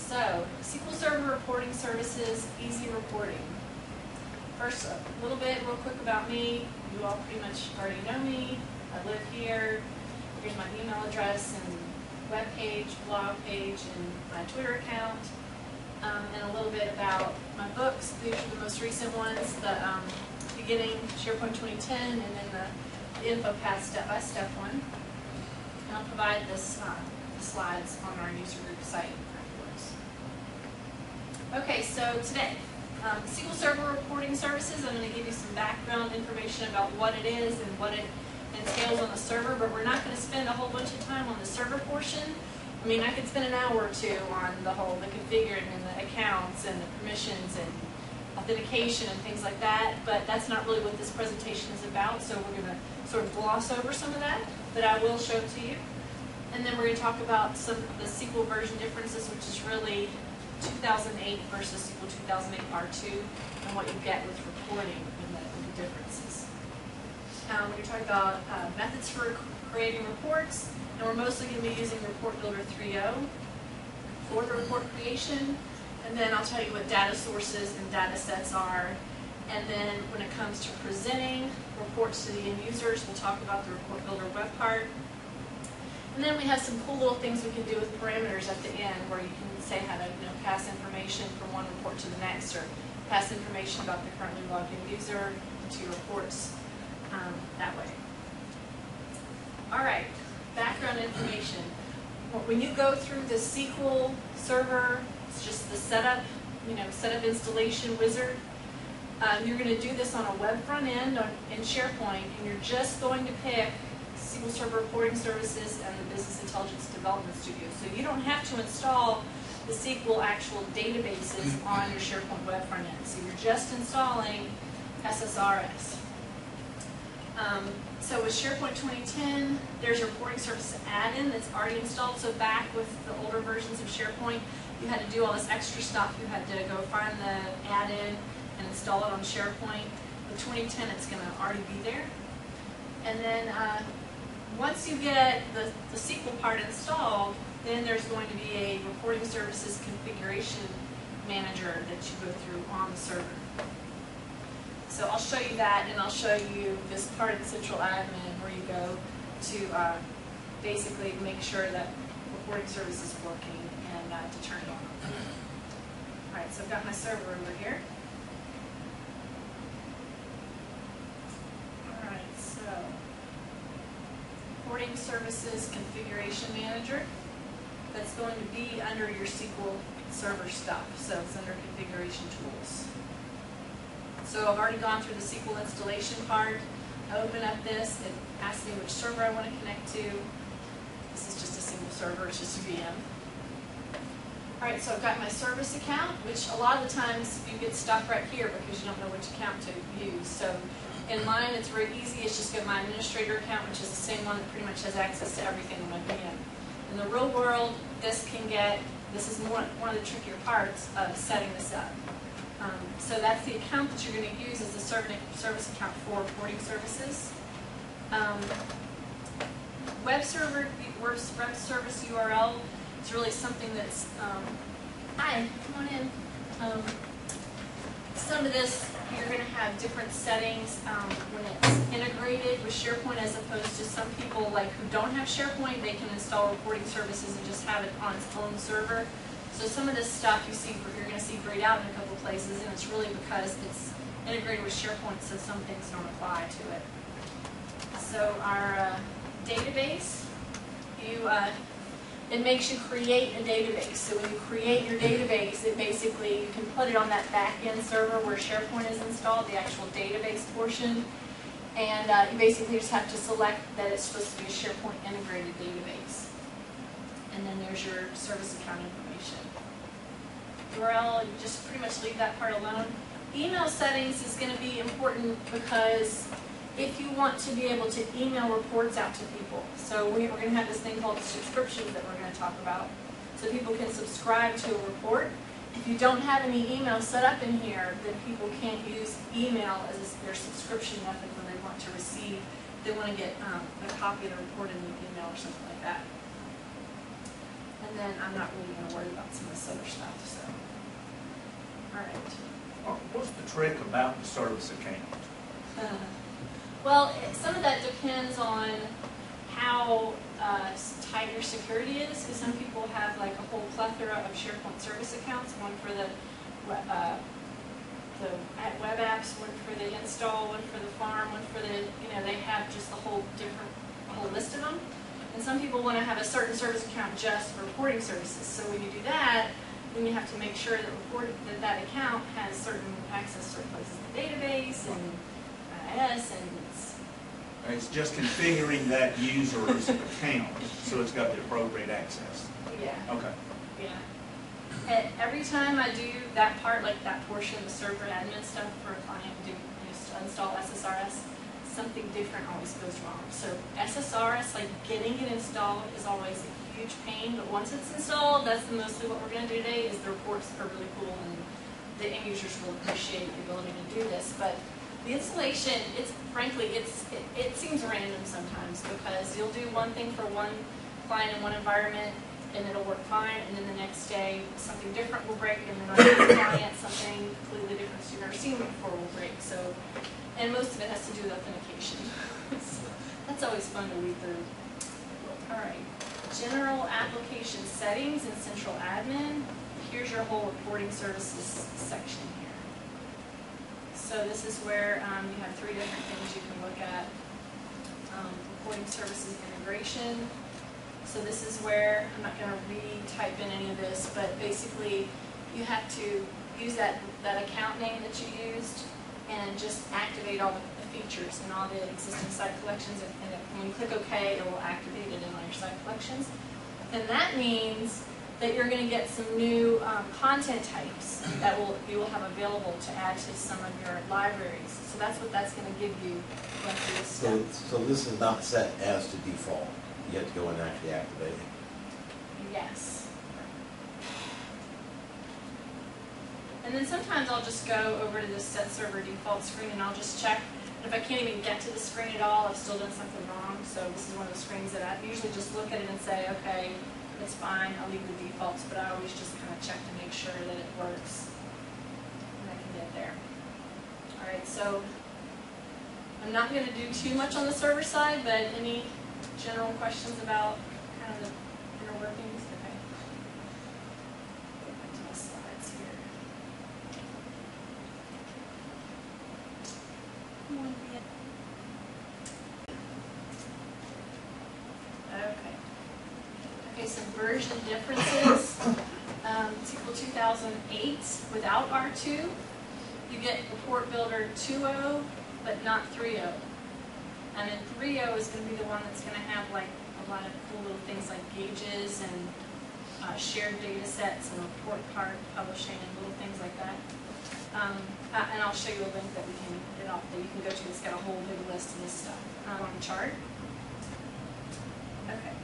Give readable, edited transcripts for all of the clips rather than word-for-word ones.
So, SQL Server Reporting Services, easy reporting. First, a little bit real quick about me. You all pretty much already know me. I live here. Here's my email address and web page, blog page, and my Twitter account. And a little bit about my books. These are the most recent ones, the beginning, SharePoint 2010, and then the info path step-by-step one. And I'll provide this the slides on our user group site afterwards. Okay, so today, SQL Server Reporting Services, I'm going to give you some background information about what it is and what it entails on the server, but we're not going to spend a whole bunch of time on the server portion. I mean, I could spend an hour or two on the configuring and the accounts and the permissions and authentication and things like that, but that's not really what this presentation is about, so we're going to sort of gloss over some of that, but I will show it to you. And then we're going to talk about some of the SQL version differences, which is really 2008 versus SQL 2008 R2, and what you get with reporting and the differences. We're going to talk about methods for creating reports, and we're mostly going to be using Report Builder 3.0 for the report creation. And then I'll tell you what data sources and data sets are. And then when it comes to presenting reports to the end users, we'll talk about the Report Builder web part. And then we have some cool little things we can do with parameters at the end, where you can say how to pass information from one report to the next, or pass information about the currently logged in user to your reports that way. All right, background information. When you go through the SQL Server, it's just the setup installation wizard. You're going to do this on a web front end in SharePoint, and you're just going to pick SQL Server Reporting Services and the Business Intelligence Development Studio. So you don't have to install the SQL actual databases on your SharePoint web front end. So you're just installing SSRS. So with SharePoint 2010, there's a reporting service add-in that's already installed. So back with the older versions of SharePoint, you had to do all this extra stuff. You had to go find the add-in and install it on SharePoint. With 2010, it's going to already be there. And then once you get the SQL part installed, then there's going to be a reporting services configuration manager that you go through on the server. So I'll show you that, and I'll show you this part of the central admin where you go to basically make sure that reporting service is working and to turn it on. All right, so I've got my server over here. All right, so reporting services configuration manager. That's going to be under your SQL Server stuff, so it's under configuration tools. So I've already gone through the SQL installation part. I open up this, it asks me which server I want to connect to. This is just a single server, it's just a VM. Alright, so I've got my service account, which a lot of the times you get stuck right here because you don't know which account to use. So in mine, it's very easy. It's just got my administrator account, which is the same one that pretty much has access to everything in my VM. In the real world, this is one of the trickier parts of setting this up. So that's the account that you're going to use as the service account for reporting services. Web service URL is really something that's, hi, come on in. Some of this, you're going to have different settings when it's integrated with SharePoint, as opposed to some people who don't have SharePoint, they can install reporting services and just have it on its own server. So some of this stuff you're going to see grayed out in a couple places, and it's really because it's integrated with SharePoint, so some things don't apply to it. So our database, it makes you create a database. So when you create your database, it basically, you can put it on that back-end server where SharePoint is installed, the actual database portion, and you basically just have to select that it's supposed to be a SharePoint integrated database. And then there's your service account information. URL, you just pretty much leave that part alone. Email settings is going to be important because if you want to be able to email reports out to people. So we're going to have this thing called subscriptions that we're going to talk about. So people can subscribe to a report. If you don't have any email set up in here, then people can't use email as their subscription method when they want to receive. They want to get a copy of the report in the email or something like that. And then I'm not really going to worry about some of this other stuff, so. All right. What's the trick about the service account? Well, some of that depends on how tight your security is, because some people have like a whole plethora of SharePoint service accounts, one for the web apps, one for the install, one for the farm, one for the, they have just a whole list of them. And some people want to have a certain service account just for reporting services. So when you do that, then you have to make sure that that account has certain access to certain places in the database and IIS, and it's just configuring that user's account so it's got the appropriate access. Yeah. Okay. Yeah. Every time I do that part, like that portion of the server admin stuff for a client, install SSRS, something different always goes wrong. So SSRS, like getting it installed is always a huge pain, but once it's installed, that's mostly what we're going to do today. Is the reports are really cool, and the end users will appreciate the ability to do this. But the installation, frankly, it seems random sometimes, because you'll do one thing for one client in one environment, and it'll work fine, and then the next day something different will break, and then another client, something completely different you've never seen before will break. So, and most of it has to do with authentication. So that's always fun to read through. All right, general application settings and central admin. Here's your whole reporting services section here. So this is where you have three different things you can look at. Reporting services integration. So this is where, I'm not going to retype in any of this, but basically you have to use that account name that you used and just activate all the features and all the existing site collections, and when you click OK, it will activate it in all your site collections. And that means that you're going to get some new content types that you will have available to add to some of your libraries. So that's what that's going to give you going through this step. So this is not set as to default. You have to go and actually activate it. Yes. And then sometimes I'll just go over to this set server default screen and I'll just check. And if I can't even get to the screen at all, I've still done something wrong. So this is one of the screens that I usually just look at it and say, okay, it's fine, I'll leave the defaults, but I always just kind of check to make sure that it works and I can get there. All right, so I'm not going to do too much on the server side, but any general questions about kind of the inner workings? Okay. Go back to my slides here. Okay. Okay, some version differences. SQL 2008 without R2, you get Report Builder 2.0, but not 3.0. And then 3.0 is going to be the one that's going to have like a lot of cool little things like gauges and shared data sets and report card publishing and little things like that. And I'll show you a link that you can go to. It's got a whole big list of this stuff on the chart. Okay.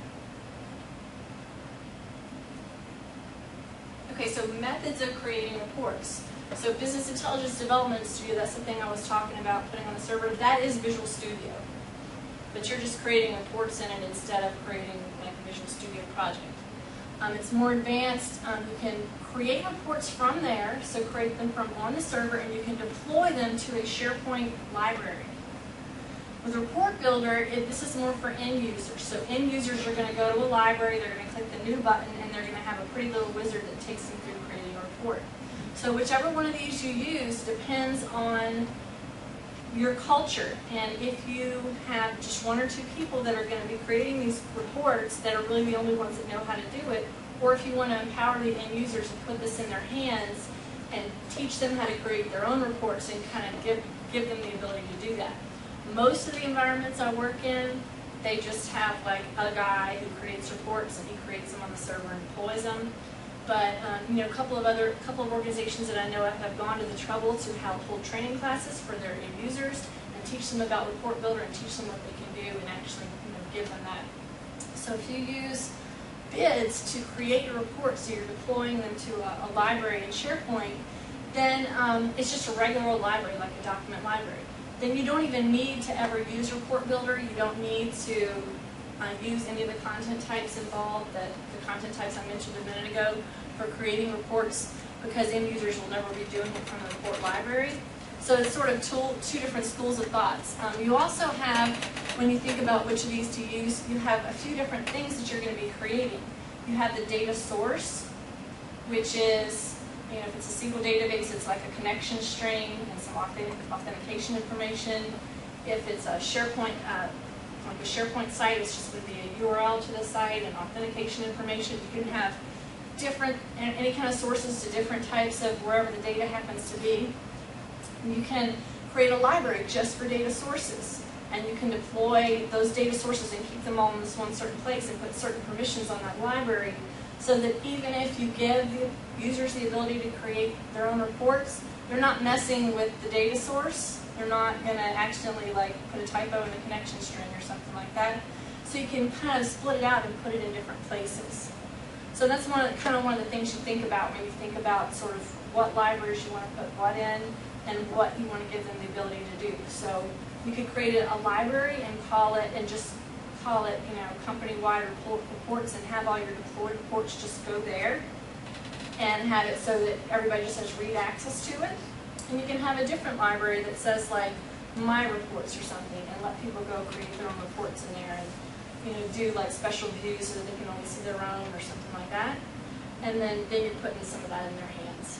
Okay, so methods of creating reports. So Business Intelligence Development Studio, that's the thing I was talking about putting on the server. That is Visual Studio. But you're just creating reports in it instead of creating like a Visual Studio project. It's more advanced. You can create reports from there, so create them from on the server, and you can deploy them to a SharePoint library. With Report Builder, this is more for end users. So end users are going to go to a library, they're going to click the new button, and they're going to have a pretty little wizard that takes them through creating a report. So whichever one of these you use depends on your culture. And if you have just one or two people that are going to be creating these reports that are really the only ones that know how to do it, or if you want to empower the end users and put this in their hands and teach them how to create their own reports and kind of give them the ability to do that. Most of the environments I work in, they just have like a guy who creates reports and he creates them on the server and deploys them. But a couple of organizations that I know have gone to the trouble to hold training classes for their end users and teach them about Report Builder and teach them what they can do and actually give them that. So if you use bids to create a report, so you're deploying them to a library in SharePoint, then it's just a regular library, like a document library. Then you don't even need to ever use Report Builder. You don't need to use any of the content types involved, the content types I mentioned a minute ago, for creating reports, because end users will never be doing it from the report library. So it's sort of two different schools of thoughts. You also have, when you think about which of these to use, you have a few different things that you're going to be creating. You have the data source, which is, if it's a SQL database, it's like a connection string and some authentication information. If it's a SharePoint, like a SharePoint site, it's just going to be a URL to the site and authentication information. You can have different, any kind of sources to different types of wherever the data happens to be. And you can create a library just for data sources, and you can deploy those data sources and keep them all in this one certain place and put certain permissions on that library, so that even if you give the users the ability to create their own reports, they're not messing with the data source. They're not going to accidentally put a typo in the connection string or something like that. So you can kind of split it out and put it in different places. So that's one of the things you think about when you think about sort of what libraries you want to put what in, and what you want to give them the ability to do. So you could create a library and just call it, company-wide reports, and have all your deployed reports just go there, and have it so that everybody just has read access to it. And you can have a different library that says like my reports or something, and let people go create their own reports in there, and do like special views so that they can only see their own or something like that. And then you're putting some of that in their hands.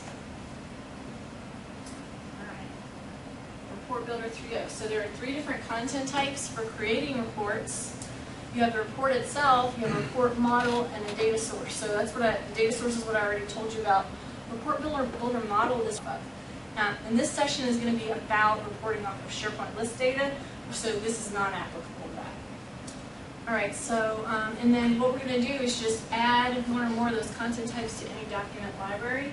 Report Builder 3.0. So there are 3 different content types for creating reports. You have the report itself, you have a report model, and a data source. So that's what data source is what I already told you about. Report Builder model is above. And this session is going to be about reporting off of SharePoint list data, so this is not applicable to that. All right, so, and then what we're going to do is just add one or more of those content types to any document library.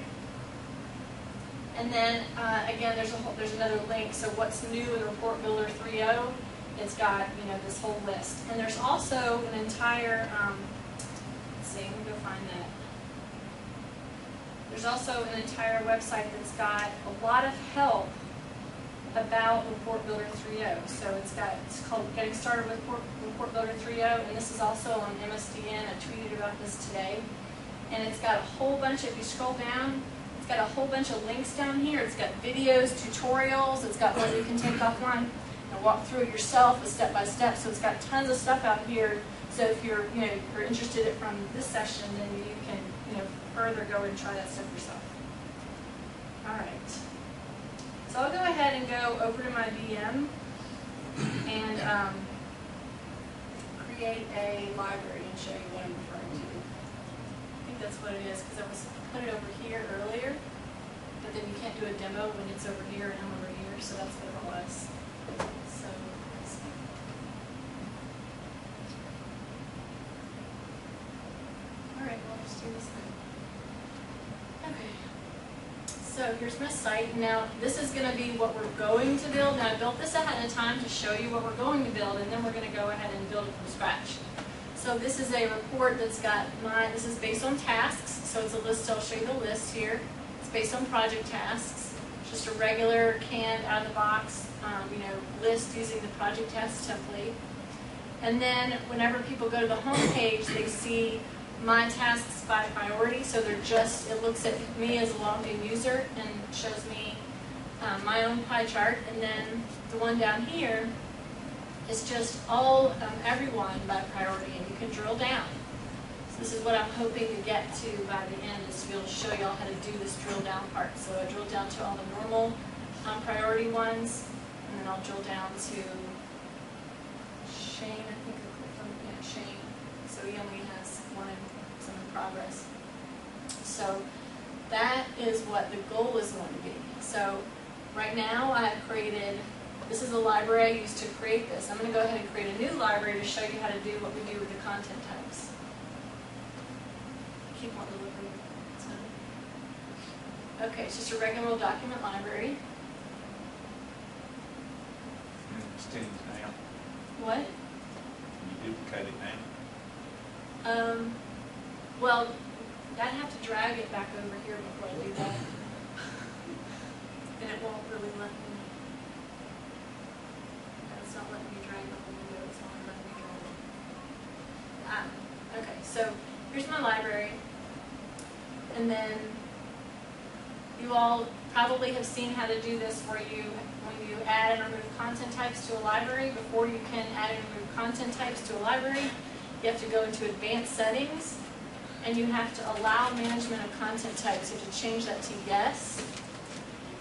And then, again, there's another link. So what's new in Report Builder 3.0? It's got, this whole list. And there's also an entire, let's see, let me go find that. There's also an entire website that's got a lot of help about Report Builder 3.0. So it's called Getting Started with Report Builder 3.0, and this is also on MSDN. I tweeted about this today. And it's got a whole bunch, if you scroll down, it's got a whole bunch of links down here. It's got videos, tutorials. It's got one you can take offline and walk through it yourself, step by step. So it's got tons of stuff out here. So if you're interested in from this session, then you can further go and try that stuff yourself. All right. So I'll go ahead and go over to my VM and create a library and show you what I'm referring to. I think that's what it is, because I was put it over here earlier, but then you can't do a demo when it's over here and I'm over here, so that's what it was. So let's see. All right, well, I'll just do this thing. Okay. So here's my site. Now this is going to be what we're going to build. Now I built this ahead of time to show you what we're going to build, and then we're going to go ahead and build it from scratch. So this is a report that's got this is based on tasks, so it's a list. I'll show you the list here. It's based on project tasks. It's just a regular canned out of the box, list using the project tasks template. And then whenever people go to the home page, they see my tasks by priority. So it looks at me as a logged in user and shows me my own pie chart. And then the one down here is just everyone by priority, and you can drill down. So this is what I'm hoping to get to by the end, is to be able to show you all how to do this drill down part. So I drill down to all the normal priority ones, and then I'll drill down to Shane. I think I clicked on Shane. So he only has some in progress. So that is what the goal is going to be. So right now I have created. This is a library I used to create this. I'm going to go ahead and create a new library to show you how to do what we do with the content types. Keep on delivering. Okay, it's just a regular old document library. Extend it now. What? Can you duplicate it now? Well, I'd have to drag it back over here before I leave that. And it won't really let me. It's not letting me drag the whole window, it's only letting me drag it. Okay, so here's my library. And then you all probably have seen how to do this where when you add and remove content types to a library, before you can add and remove content types to a library, you have to go into advanced settings and you have to allow management of content types. You have to change that to yes.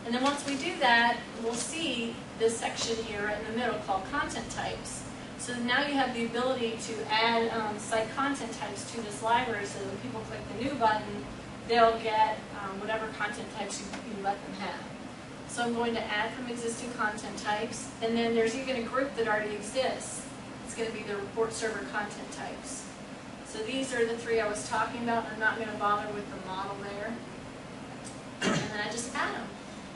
And then once we do that, we'll see this section here right in the middle called content types. So now you have the ability to add site content types to this library so that when people click the new button, they'll get whatever content types you let them have. So I'm going to add from existing content types, and then there's even a group that already exists. It's going to be the report server content types. So these are the three I was talking about. I'm not going to bother with the model there. And then I just add them.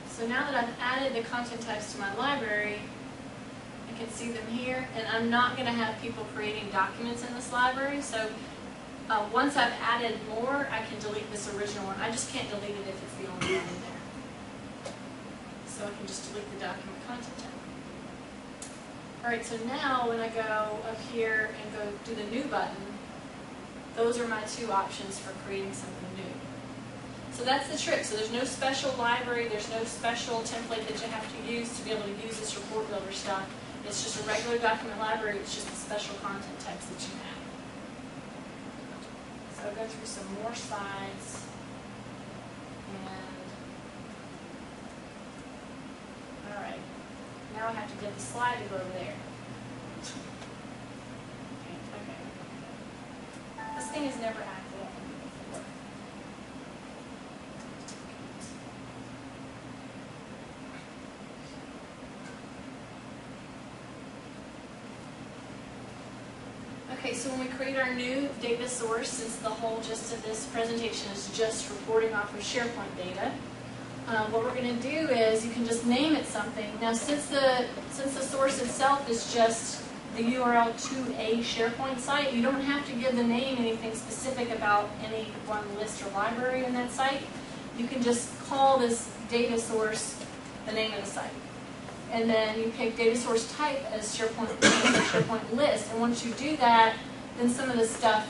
So now that I've added the content types to my library, I can see them here, and I'm not going to have people creating documents in this library. So once I've added more, I can delete this original one. I just can't delete it if it's the only one in there. So I can just delete the document content type. Alright, so now when I go up here and go do the new button, those are my two options for creating something new. So that's the trick. So there's no special library, there's no special template that you have to use to be able to use this report builder stuff. It's just a regular document library, it's just the special content types that you have. So I'll go through some more slides. And alright. Now I have to get the slide to go over there. Okay. This thing has never acted up before. Okay, so when we create our new data source, since the whole gist of this presentation is just reporting off of SharePoint data, what we're going to do is you can just name it something. Now, since the source itself is just the URL to a SharePoint site, you don't have to give the name anything specific about any one list or library in that site. You can just call this data source the name of the site. And then you pick data source type as SharePoint list. And once you do that, then some of the stuff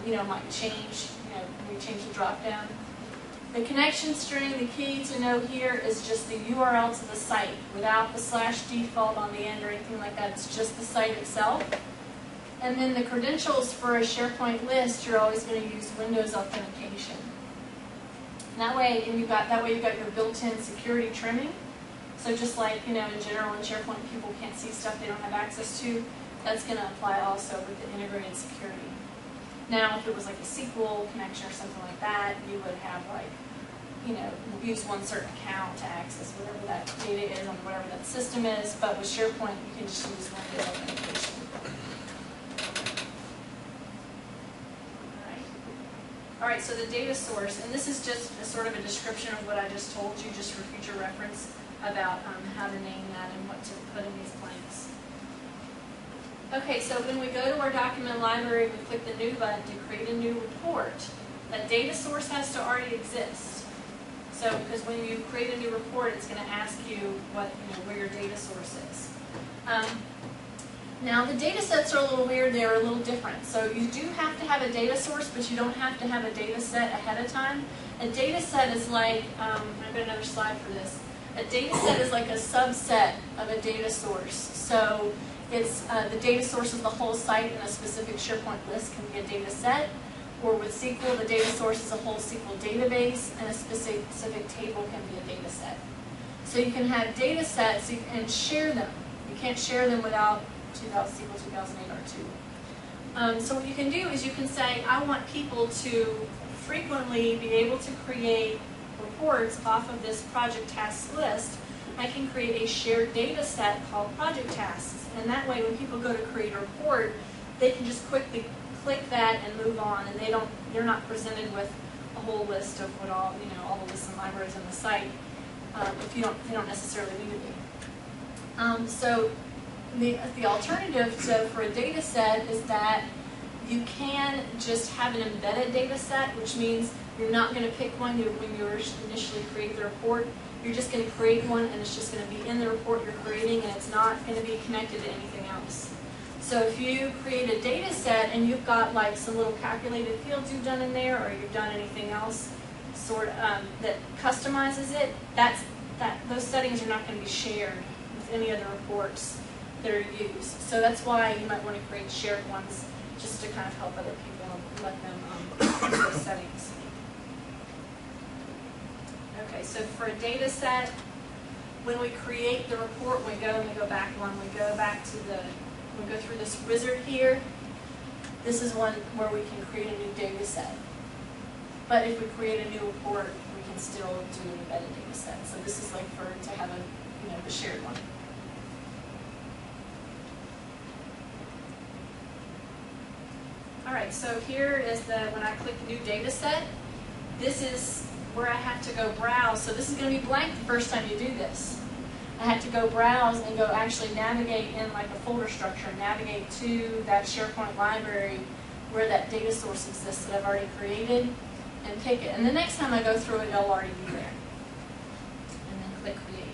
might change. When you change the drop down. The connection string, the key to know here is just the URL to the site without the /default on the end or anything like that. It's just the site itself. And then the credentials for a SharePoint list, you're always going to use Windows authentication. And that way you've got your built-in security trimming. So just like in general in SharePoint people can't see stuff they don't have access to, that's going to apply also with the integrated security. Now, if it was like a SQL connection or something like that, you would have use one certain account to access whatever that data is on whatever that system is. But with SharePoint, you can just use Windows authentication. All right. So the data source, and this is just a sort of a description of what I just told you, just for future reference about how to name that and what to put in these blanks. Okay, so when we go to our document library, we click the new button to create a new report. That data source has to already exist. So, because when you create a new report, it's going to ask you where your data source is. Now, the data sets are a little weird. They're a little different. So you do have to have a data source, but you don't have to have a data set ahead of time. A data set is like, I've got another slide for this. A data set is like a subset of a data source. So it's the data source is the whole site, and a specific SharePoint list can be a data set. Or with SQL, the data source is a whole SQL database, and a specific table can be a data set. So you can have data sets and share them. You can't share them without SQL 2008 R2. So what you can do is you can say, I want people to frequently be able to create reports off of this project tasks list. I can create a shared data set called project tasks. And that way when people go to create a report, they can just quickly click that and move on, and they're not presented with a whole list of all the lists and libraries on the site if they don't necessarily need to be. So the alternative for a data set is that you can just have an embedded data set, which means you're not going to pick one when you initially create the report. You're just going to create one, and it's just going to be in the report you're creating, and it's not going to be connected to anything else. So if you create a data set and you've got like some little calculated fields you've done in there, or you've done anything else that customizes it, those settings are not going to be shared with any other reports that are used. So that's why you might want to create shared ones, just to kind of help other people and let them use those settings. Okay, so for a data set, when we create the report, we go back we go through this wizard here. This is one where we can create a new data set. But if we create a new report, we can still do an embedded data set. So this is like to have the shared one. All right, so here is when I click new data set, this is where I have to go browse. So this is going to be blank the first time you do this. I have to go browse and go actually navigate in like a folder structure, navigate to that SharePoint library where that data source exists that I've already created, and pick it. And the next time I go through it, it'll already be there. And then click create.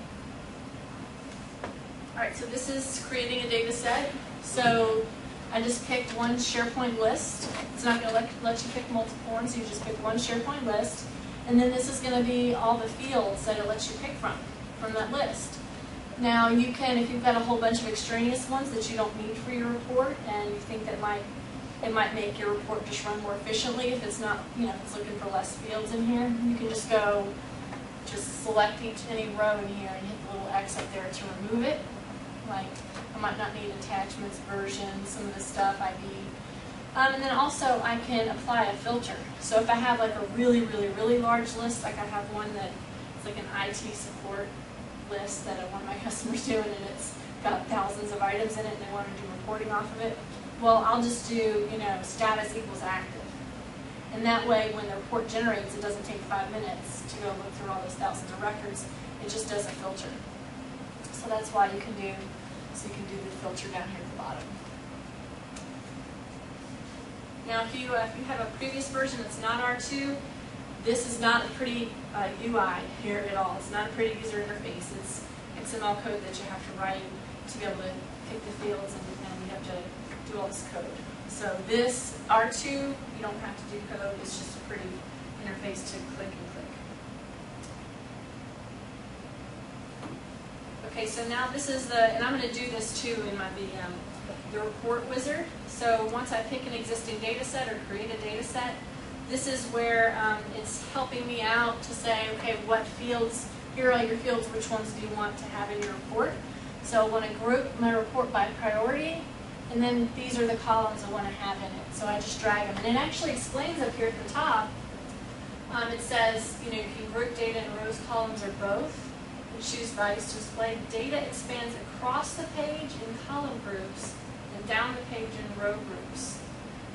All right, so this is creating a data set. So I just picked one SharePoint list. It's not going to let you pick multiple ones, so you just pick one SharePoint list. And then this is going to be all the fields that it lets you pick from that list. Now you can, if you've got a whole bunch of extraneous ones that you don't need for your report, and you think that it might make your report just run more efficiently if it's not, if it's looking for less fields in here, you can just select any row in here and hit the little X up there to remove it. Like, I might not need attachments, versions, some of this stuff, ID. And then also I can apply a filter. So if I have like a really, really, really large list, like I have one that it's like an IT support list that one of my customers doing, and it's got thousands of items in it and they want to do reporting off of it. Well, I'll just do, status equals active. And that way when the report generates, it doesn't take 5 minutes to go look through all those thousands of records. It just does a filter. So that's why you can do the filter down here at the bottom. Now if you have a previous version that's not R2, this is not a pretty UI here at all. It's not a pretty user interface. It's XML code that you have to write to be able to pick the fields, and you have to do all this code. So this R2, you don't have to do code. It's just a pretty interface to click and click. Okay, so now this is and I'm going to do this too in the report wizard. So once I pick an existing data set or create a data set, this is where it's helping me out to say, okay, what fields, here are your fields, which ones do you want to have in your report? So I want to group my report by priority, and then these are the columns I want to have in it. So I just drag them. And it actually explains up here at the top, it says, you can group data in rows, columns, or both. And choose values to display. Data expands across the page in column groups and down the page in row groups.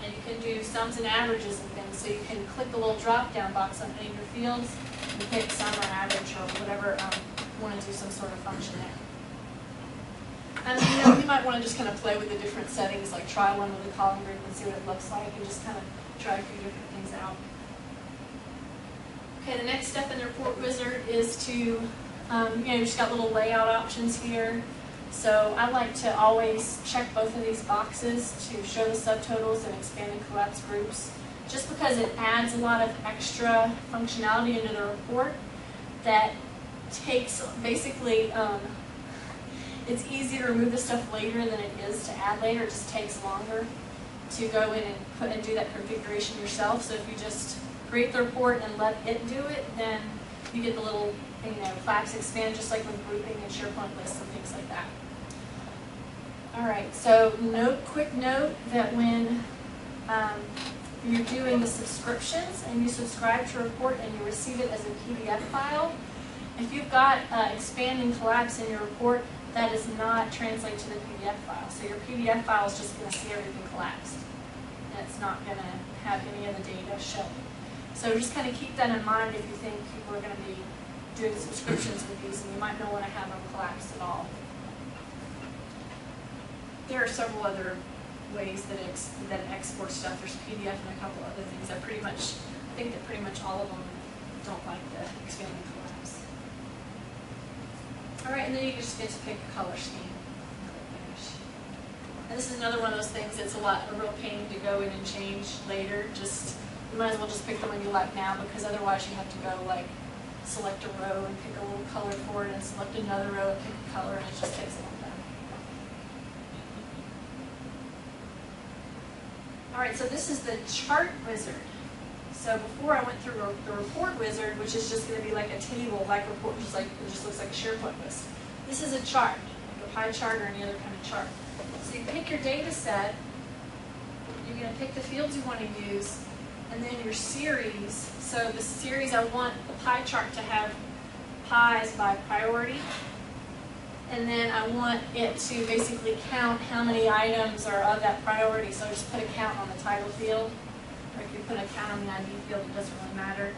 And you can do sums and averages and things. So you can click the little drop-down box on any of your fields and pick sum or average or whatever you want to do some sort of function there. And you might want to just kind of play with the different settings, like try one with a column group and see what it looks like, and just kind of try a few different things out. Okay, the next step in the report wizard is to, you've just got little layout options here. So I like to always check both of these boxes to show the subtotals and expand and collapse groups, just because it adds a lot of extra functionality into the report that takes, basically, it's easier to remove the stuff later than it is to add later. It just takes longer to go in and do that configuration yourself. So if you just create the report and let it do it, then you get the little, collapse, expand, just like with grouping and SharePoint lists and things like that. All right, so quick note that when you're doing the subscriptions and you subscribe to a report and you receive it as a PDF file, if you've got expand and collapse in your report, that does not translate to the PDF file. So your PDF file is just going to see everything collapsed. And it's not going to have any of the data shown. So just kind of keep that in mind if you think people are going to be doing subscriptions with these, and you might not want to have them collapsed at all. There are several other ways that it exports stuff. There's PDF and a couple other things that I think that pretty much all of them don't like the expand and collapse. All right, and then you just get to pick a color scheme. And this is another one of those things that's a real pain to go in and change later. Just, you might as well just pick the one you like now, because otherwise you have to go like select a row and pick a little color for it, and select another row and pick a color, and it just takes a long time. All right, so this is the chart wizard. So before I went through the report wizard, which is just going to be like a table, like report, just like it just looks like a SharePoint list. This is a chart, like a pie chart or any other kind of chart. So you pick your data set, you're going to pick the fields you want to use, and then your series. So the series, I want the pie chart to have pies by priority. And then I want it to basically count how many items are of that priority. So I just put a count on the title field. Or if you put a count on the ID field, it doesn't really matter.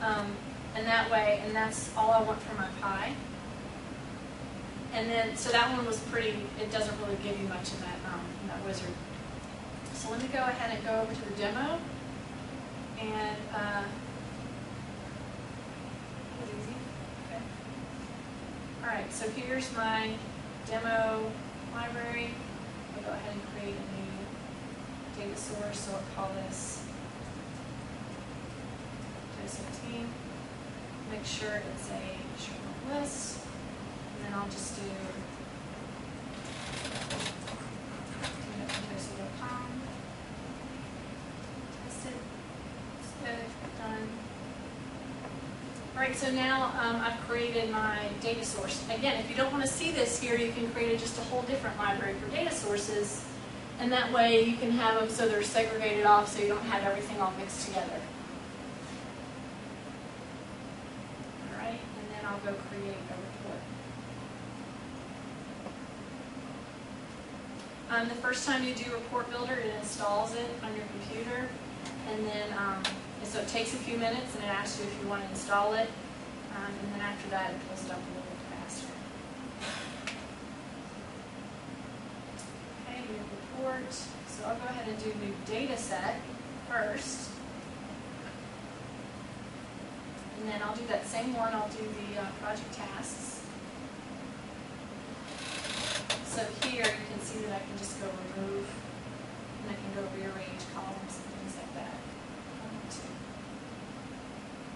And that way, and that's all I want for my pie. And then, so that one was pretty, it doesn't really give you much in that wizard. So let me go ahead and go over to the demo. And, that was easy. Okay. All right, so here's my demo library. I'll go ahead and create a new data source. So I'll call this Dataset team. Make sure it's a SharePoint list. And then I'll just do Dataset.com. Test it. It's good. Done. All right, so now I've created my data source. Again, if you don't want to see this here, you can create just a whole different library for data sources. And that way you can have them so they're segregated off so you don't have everything all mixed together. All right, and then I'll go create a report. The first time you do Report Builder, it installs it on your computer. And then, so it takes a few minutes and it asks you if you want to install it. And then after that, it pulls it up a little bit faster. Okay, new report. So I'll go ahead and do new data set first. And then I'll do that same one. I'll do the project tasks. So here you can see that I can just go remove, and I can go rearrange columns and things like that.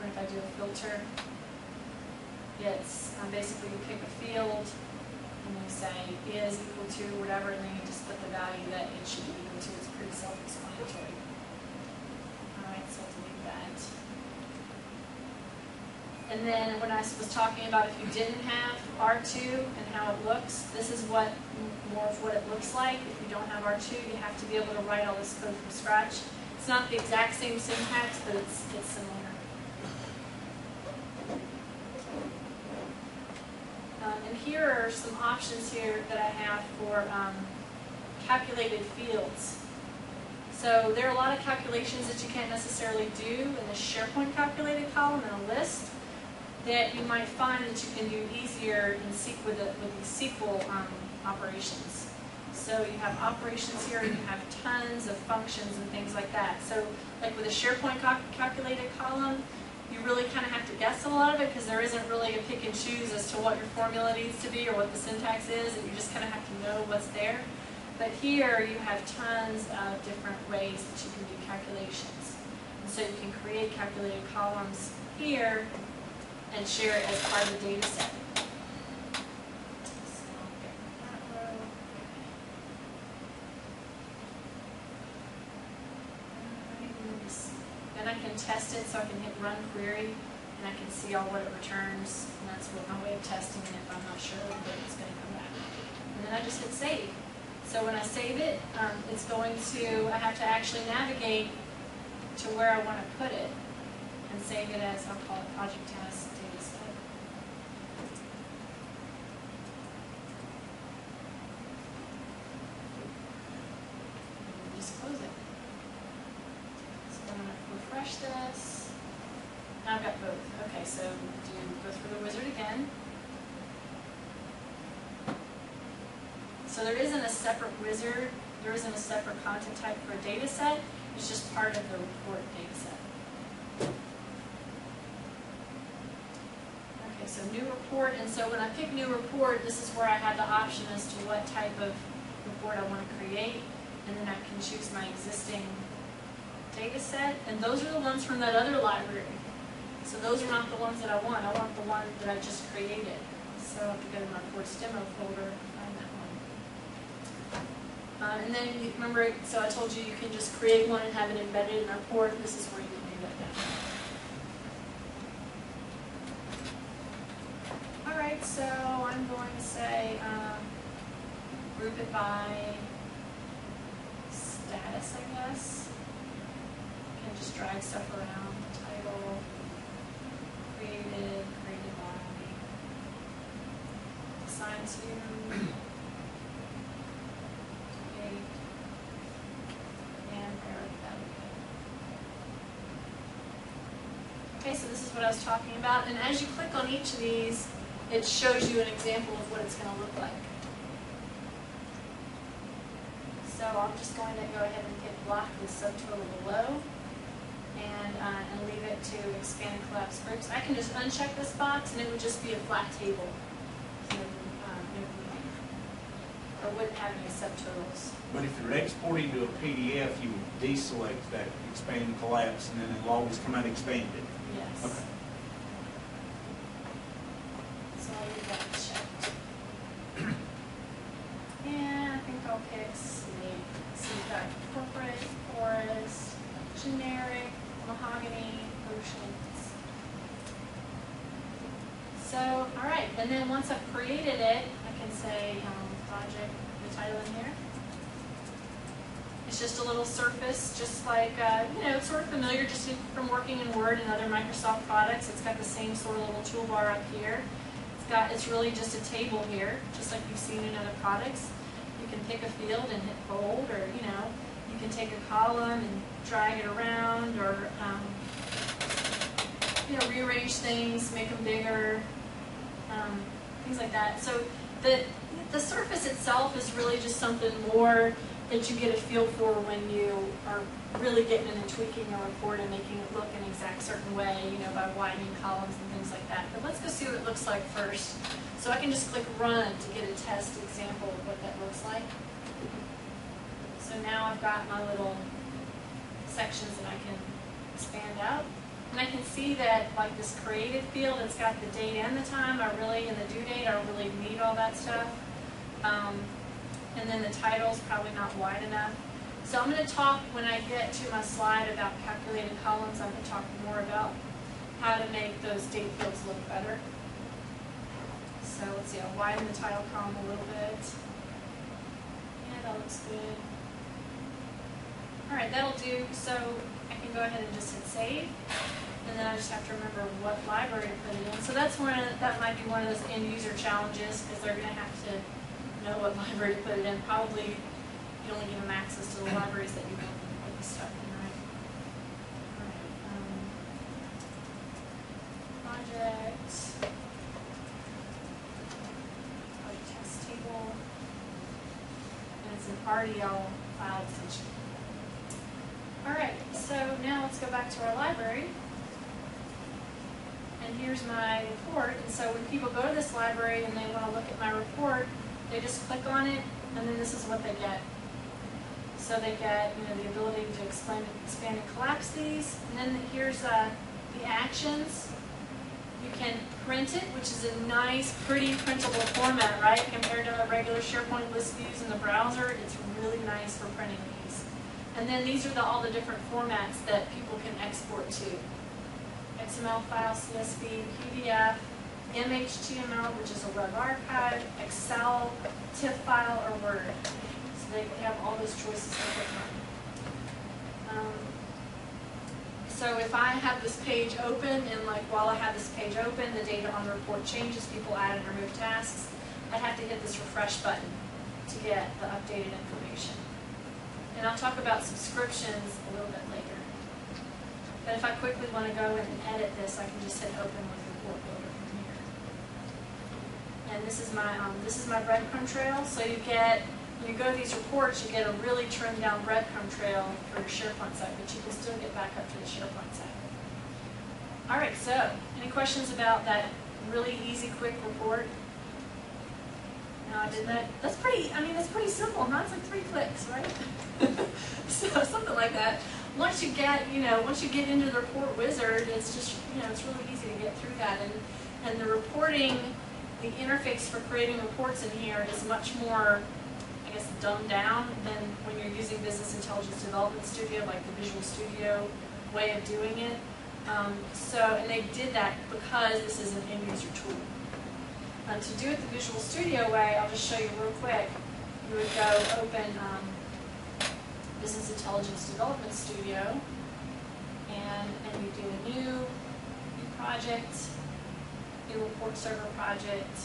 Or if I do a filter, it's basically you pick a field and you say is equal to whatever, and then you just put the value that it should be equal to. It's pretty self-explanatory. All right, so I'll delete that. And then when I was talking about if you didn't have R2 and how it looks, this is what more of what it looks like. If you don't have R2, you have to be able to write all this code from scratch. It's not the exact same syntax, but it's similar. And here are some options here that I have for calculated fields. So there are a lot of calculations that you can't necessarily do in the SharePoint calculated column in a list that you might find that you can do easier in with the SQL operations. So you have operations here, and you have tons of functions and things like that. So like with a SharePoint calculated column, you really kind of have to guess a lot of it because there isn't really a pick and choose as to what your formula needs to be or what the syntax is, and you just kind of have to know what's there. But here you have tons of different ways that you can do calculations. And so you can create calculated columns here and share it as part of the data set. So I'll get that row. Then I can test it, so I can hit run query, and I can see all what it returns, and that's what my way of testing it if I'm not sure that it's going to come back. And then I just hit save. So when I save it, it's going to, I have to actually navigate to where I want to put it and save it as, I'll call it project task data set. And just close it. So I'm going to refresh this. Now I've got both. Okay, so go through the wizard again. So there isn't a separate wizard, there isn't a separate content type for a data set, it's just part of the report data set. Okay, so new report, and so when I pick new report, this is where I have the option as to what type of report I want to create, and then I can choose my existing data set, and those are the ones from that other library. So those are not the ones that I want the one that I just created. So I have to go to my reports demo folder and find that one. And then you remember, so I told you you can just create one and have it embedded in a report. This is where you can do that now. All right, so I'm going to say group it by status, I guess. You can just drag stuff around. Title, created by, assigned to, date, and priority value. Okay, so this is what I was talking about, and as you click on each of these, it shows you an example of what it's going to look like. So I'm just going to go ahead and hit block the subtotal below and leave it to expand and collapse groups. I can just uncheck this box and it would just be a flat table. So, or wouldn't have any subtotals. But if you're exporting to a PDF, you would deselect that expand and collapse, and then it'll always come out expanded. Yes. Okay. So I'll leave that checked. And I think I'll pick sleep. So we've got corporate, forest, generic, mahogany, oceans. So, all right, and then once I've created it, I can say project, the title in here. It's just a little surface, just like, it's sort of familiar just from working in Word and other Microsoft products. It's got the same sort of little toolbar up here. It's really just a table here, just like you've seen in other products. You can pick a field and hit bold, or, you can take a column and drag it around, or, rearrange things, make them bigger, things like that. So the surface itself is really just something more that you get a feel for when you are really getting in and tweaking a report and making it look an exact certain way, by widening columns and things like that. But let's go see what it looks like first. So I can just click Run to get a test example of what that looks like. So now I've got my little sections that I can expand out. And I can see that, like this created field, it's got the date and the time, and the due date, I really need all that stuff. And then the title's probably not wide enough. So I'm going to talk, when I get to my slide about calculated columns, I'm going to talk more about how to make those date fields look better. So let's see, I'll widen the title column a little bit. Yeah, that looks good. All right, that'll do. So I can go ahead and just hit save. And then I just have to remember what library to put it in. So that might be one of those end user challenges, because they're going to have to know what library to put it in. Probably you only give them access to the libraries that you want them to put the stuff in, right? All right. Project test table. And it's an RDL file extension. All right, so now let's go back to our library. And here's my report. And so when people go to this library and they want to look at my report, they just click on it, and then this is what they get. So they get, the ability to expand and collapse these. And then here's the actions. You can print it, which is a nice, pretty printable format, right? Compared to a regular SharePoint list views in the browser, it's really nice for printing these. And then these are all the different formats that people can export to. XML file, CSV, PDF, MHTML, which is a web archive, Excel, TIFF file, or Word. So they have all those choices to pick from. So if I have this page open, and while I have this page open, the data on the report changes, people add and remove tasks, I'd have to hit this refresh button to get the updated information. And I'll talk about subscriptions a little bit later. But if I quickly want to go in and edit this, I can just hit open with Report Builder from here. And this is my breadcrumb trail. So you get, when you go to these reports, you get a really trimmed down breadcrumb trail for your SharePoint site, but you can still get back up to the SharePoint site. All right, so any questions about that really easy, quick report? How I did that? That's pretty, I mean, that's pretty simple, huh? It's like 3 clicks, right? So, something like that. Once you get, once you get into the report wizard, it's just, it's really easy to get through that. And the reporting, the interface for creating reports in here is much more, I guess, dumbed down than when you're using Business Intelligence Development Studio, like the Visual Studio way of doing it. And they did that because this is an end-user tool. To do it the Visual Studio way, I'll just show you real quick. You would go open Business Intelligence Development Studio, and you do a new project, new report server project.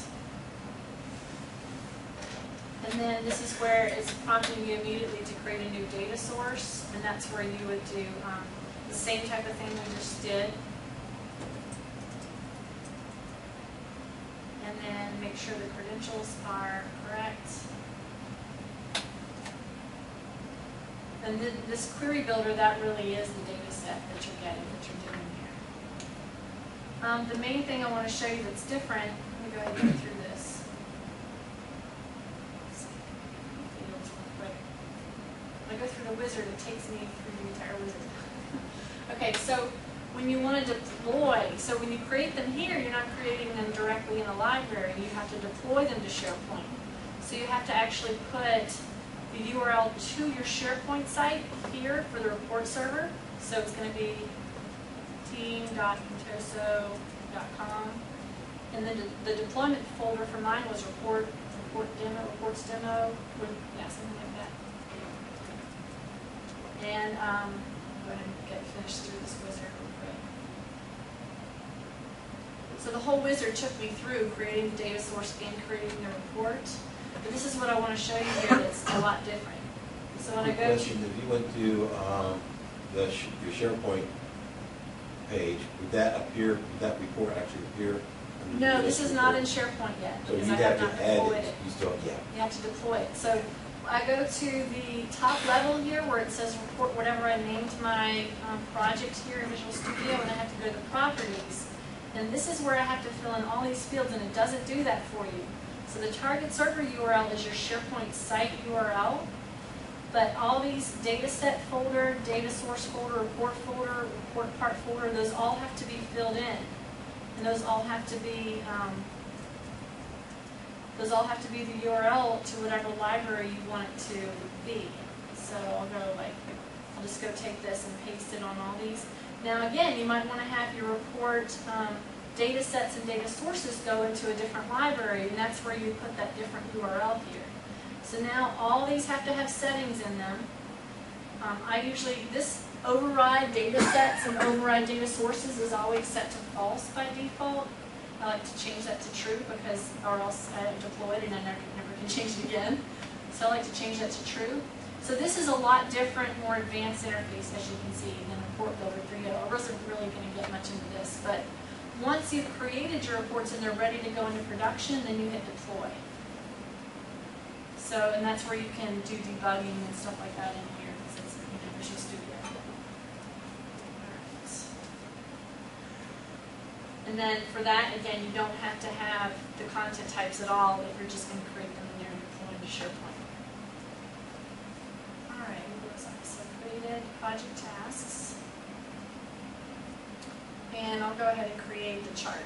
And then this is where it's prompting you immediately to create a new data source, and that's where you would do the same type of thing we just did. And then make sure the credentials are correct. And then this query builder, that really is the data set that you're getting, that you're doing here. The main thing I want to show you that's different, let me go ahead and go through this. Fields real quick. When I go through the wizard, it takes me through the entire wizard. Okay, so when you want to deploy, so when you create them here, you're not creating them directly in a library. You have to deploy them to SharePoint. So you have to actually put the URL to your SharePoint site here for the report server. So it's going to be team.contoso.com. And then the deployment folder for mine was reports demo, something like that. And go ahead and get finished through this wizard real quick. So the whole wizard took me through creating the data source and creating the report. But this is what I want to show you here that's a lot different. So when I go Question, if you went to your SharePoint page, would that appear, would that report actually appear? No, this is not in SharePoint yet. So because you I have not to add deployed it. You still, yeah. You have to deploy it. So I go to the top level here where it says report whatever I named my project here in Visual Studio, and I have to go to the properties. And this is where I have to fill in all these fields, and it doesn't do that for you. So the target server URL is your SharePoint site URL, but all these data set folder, data source folder, report part folder, those all have to be filled in. And those all have to be the URL to whatever library you want it to be. So I'll just go take this and paste it on all these. Now again, you might want to have your report data sets and data sources go into a different library, and that's where you put that different URL here. So now all these have to have settings in them. This override data sets and override data sources is always set to false by default. I like to change that to true or else I deploy it and I never can change it again. So I like to change that to true. So this is a lot different, more advanced interface, as you can see, than Report Builder 3.0. I wasn't really going to get much into this, but once you've created your reports and they're ready to go into production, then you hit deploy. So, and that's where you can do debugging and stuff like that in here, because it's Visual Studio. Alright. And then for that, again, you don't have to have the content types at all if you're just going to create them in there and deploy them to SharePoint. Alright, so created project tasks. And I'll go ahead and create the chart.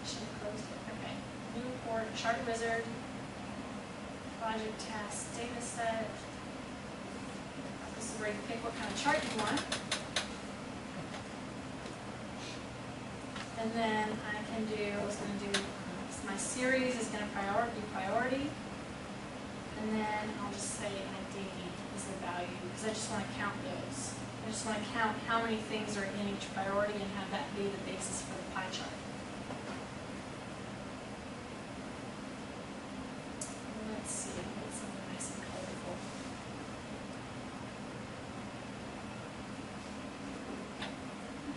Should have closed it. Okay. New report, chart wizard, project task data set. This is where you pick what kind of chart you want. And then I can do, my series is going to be priority. And then I'll just say ID is the value, because I just want to count those. I just want to count how many things are in each priority and have that be the basis for the pie chart. Let's see, get something nice and colorful.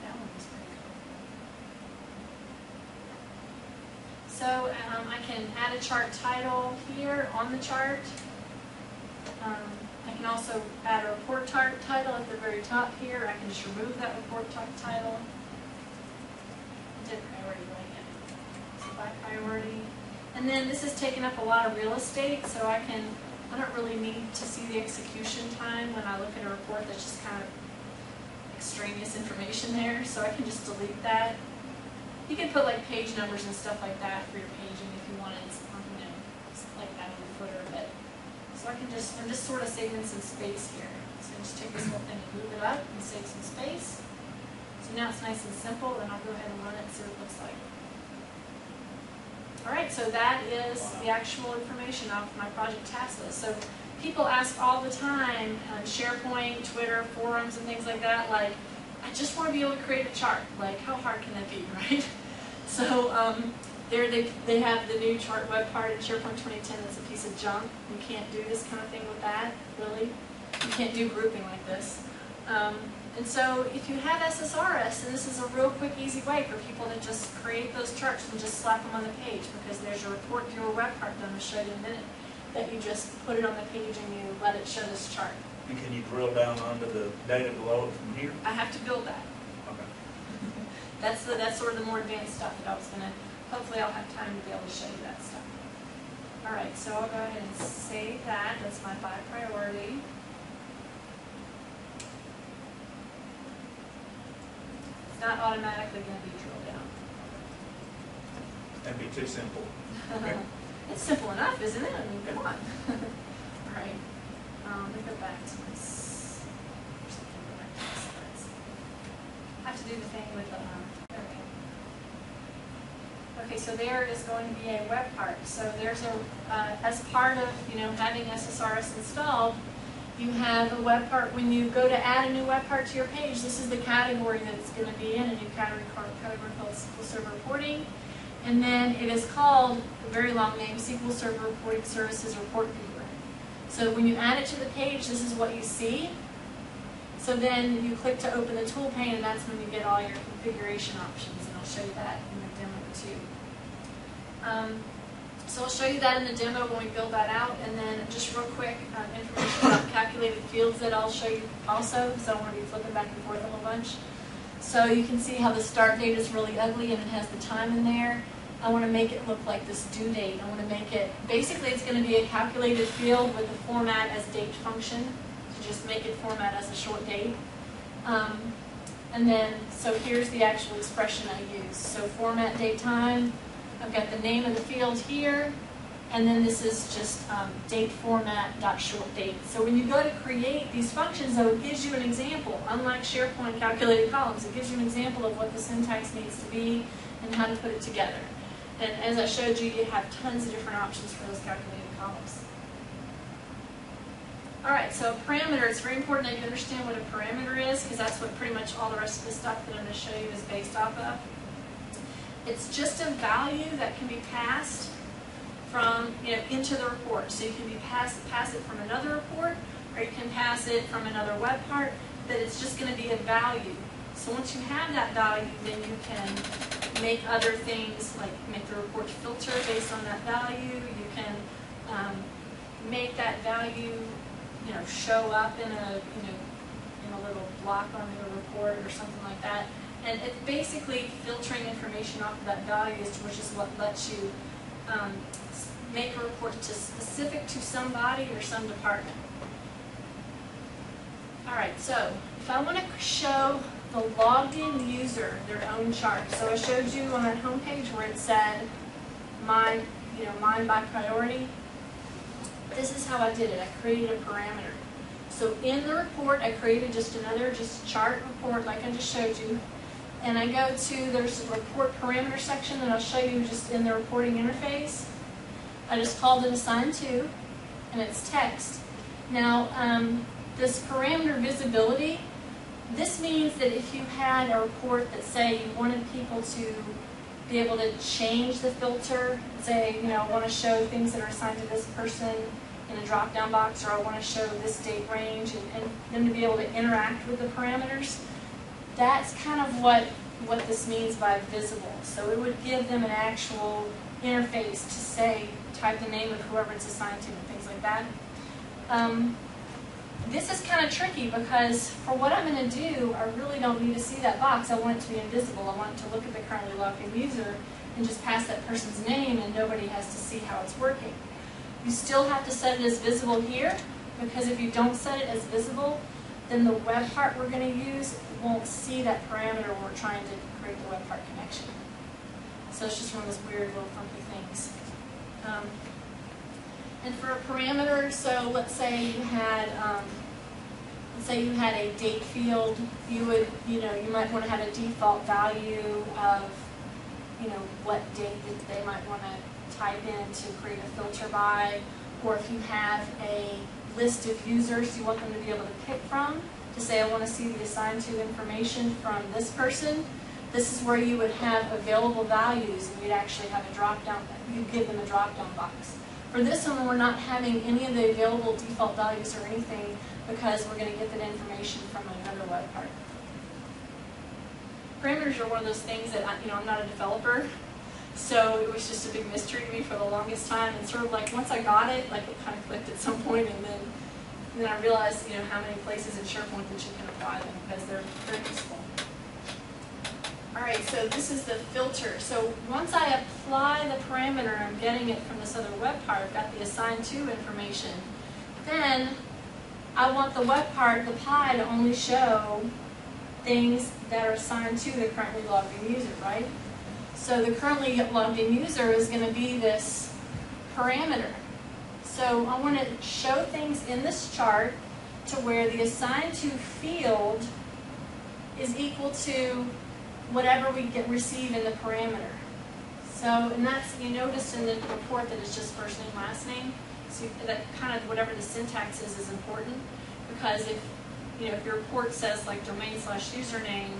That one was pretty cool. So I can add a chart title here on the chart. I can can also add a report title at the very top here. I can just remove that report title. Did priority right yet. So by priority. And then this is taking up a lot of real estate, so I don't really need to see the execution time when I look at a report that's just kind of extraneous information there, so I can just delete that. You can put like page numbers and stuff like that for your paging if you wanted, like that on the footer, but so I'm just sort of saving some space here. So just take this whole thing and move it up and save some space. So now it's nice and simple, and I'll go ahead and run it and see what it looks like. All right, so that is the actual information off my project task list. So people ask all the time on SharePoint, Twitter, forums, and things like that, like, I just want to be able to create a chart. Like, how hard can that be, right? So there they have the new chart web part in SharePoint 2010 that's a piece of junk. You can't do this kind of thing with that, really. You can't do grouping like this. And so if you have SSRS, and this is a real quick, easy way for people to just create those charts and just slap them on the page, because there's a report viewer web part that I'm going to show you in a minute, that you just put it on the page and you let it show this chart. And can you drill down onto the data below it from here? I have to build that. Okay. That's sort of the more advanced stuff that I was going to, hopefully I'll have time to be able to show you that stuff. All right, so I'll go ahead and save that. That's my by priority. It's not automatically going to be drilled down. That'd be too simple. Okay. It's simple enough, isn't it? I mean, come on. All right. Let me go back to my slides. I have to do the thing with the, there we go. Okay, so there is going to be a web part. So there's a, as part of, having SSRS installed, you have a web part. When you go to add a new web part to your page, this is the category that it's going to be in, a new category called SQL Server Reporting. And then it is called, a very long name, SQL Server Reporting Services Report Viewer. So when you add it to the page, this is what you see. So then you click to open the tool pane, and that's when you get all your configuration options. And I'll show you that in the demo too. So I'll show you that in the demo when we build that out. And then just real quick, information about calculated fields that I'll show you also. So I don't want to be flipping back and forth a whole bunch. So you can see how the start date is really ugly and it has the time in there. I want to make it look like this due date. I want to make it, basically it's going to be a calculated field with the format as date function. To just make it format as a short date. And then, so here's the actual expression I use. So format DateTime, I've got the name of the field here, and then this is just date format dot short date. So when you go to create these functions, though, it gives you an example. Unlike SharePoint calculated columns, it gives you an example of what the syntax needs to be and how to put it together. And as I showed you, you have tons of different options for those calculated columns. All right, so a parameter, it's very important that you understand what a parameter is, because that's what pretty much all the rest of the stuff that I'm going to show you is based off of. It's just a value that can be passed from, into the report. So you can pass it from another report, or you can pass it from another web part, but it's just going to be a value. So once you have that value, then you can make other things, like make the report filter based on that value. You can make that value, show up in a, in a little block on the report or something like that. And it's basically filtering information off of that value, which is what lets you make a report specific to somebody or some department. All right, so if I want to show the logged in user their own chart. So I showed you on that home page where it said mine by priority. This is how I did it. I created a parameter. So in the report, I created just another chart report like I just showed you. And I go to, there's a report parameter section that I'll show you just in the reporting interface. I just called it assign to, and it's text. Now, this parameter visibility, this means that if you had a report that, say, you wanted people to be able to change the filter, say, I want to show things that are assigned to this person in a drop-down box, or I want to show this date range, and them to be able to interact with the parameters, that's kind of what this means by visible. So it would give them an actual interface to say, type the name of whoever it's assigned to, and things like that. this is kind of tricky because for what I'm going to do, I really don't need to see that box. I want it to be invisible. I want it to look at the currently logged in user and just pass that person's name, and nobody has to see how it's working. You still have to set it as visible here, because if you don't set it as visible, then the web part we're going to use won't see that parameter when we're trying to create the web part connection. So it's just one of those weird little funky things. And for a parameter, so let's say you had a date field, you might want to have a default value of, what date that they might want to type in to create a filter by, or if you have a list of users you want them to be able to pick from, to say I want to see the assigned to information from this person, this is where you would have available values, and you'd actually have a drop-down, you'd give them a drop-down box. For this one, we're not having any of the available default values or anything because we're going to get that information from another web part. Parameters are one of those things that, I'm not a developer, so it was just a big mystery to me for the longest time, and sort of like once I got it, like it kind of clicked at some point, and then I realized, how many places in SharePoint that you can apply them because they're very useful. All right, so this is the filter. So once I apply the parameter, I'm getting it from this other web part, I've got the assigned to information. Then I want the web part, the pie, to only show things that are assigned to the currently logged in user, right? So the currently logged in user is going to be this parameter. So I want to show things in this chart to where the assigned to field is equal to whatever we receive in the parameter. So, and that's, you notice in the report that it's just first name, last name. So that kind of whatever the syntax is important, because if your report says like domain/username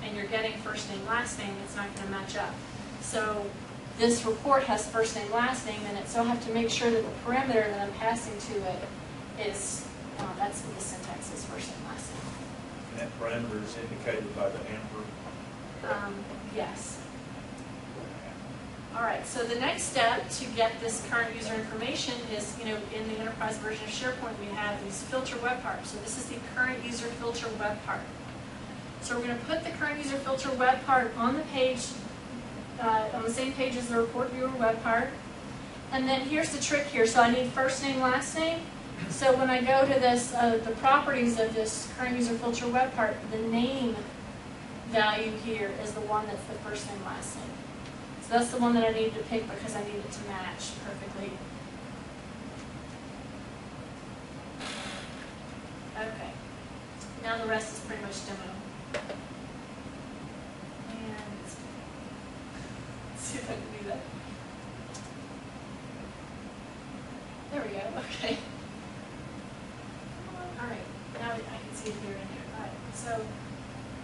and you're getting first name, last name, it's not going to match up. So this report has first name, last name in it, so I have to make sure that the parameter that I'm passing to it is, that's what the syntax is, first name, last name. And that parameter is indicated by the amper. Yes. All right, so the next step to get this current user information is, in the enterprise version of SharePoint, we have these filter web parts. So this is the current user filter web part. So we're going to put the current user filter web part on the page, on the same page as the report viewer web part. And then here's the trick here. So I need first name, last name. So when I go to this, the properties of this current user filter web part, the name value here is the one that's the first name, last name. So that's the one that I needed to pick because I need it to match perfectly. Okay. Now the rest is pretty much demo. And let's see if I can do that. There we go. Okay. All right. Now I can see it here and here. All right. So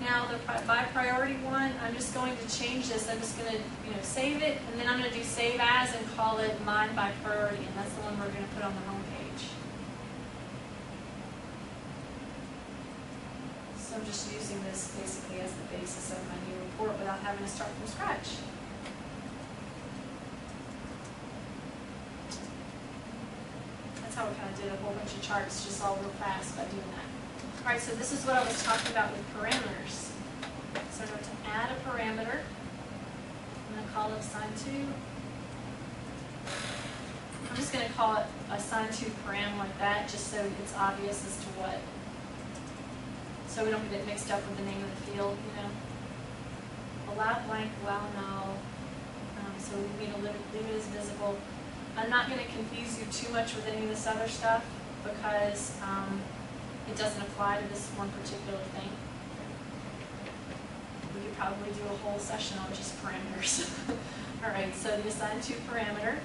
now the by priority one, I'm just going to change this. I'm just going to save it, and then I'm going to do save as and call it mine by priority, and that's the one we're going to put on the home page. So I'm just using this basically as the basis of my new report without having to start from scratch. That's how we kind of did a whole bunch of charts just all real fast by doing that. All right, so this is what I was talking about with parameters. So I'm going to add a parameter. I'm going to call it assigned to. I'm just going to call it assigned to param like that, just so it's obvious as to what. So we don't get it mixed up with the name of the field, Allow blank, allow null. So we need to leave it as visible. I'm not going to confuse you too much with any of this other stuff because it doesn't apply to this one particular thing. We could probably do a whole session on just parameters. All right, so the assigned to parameter.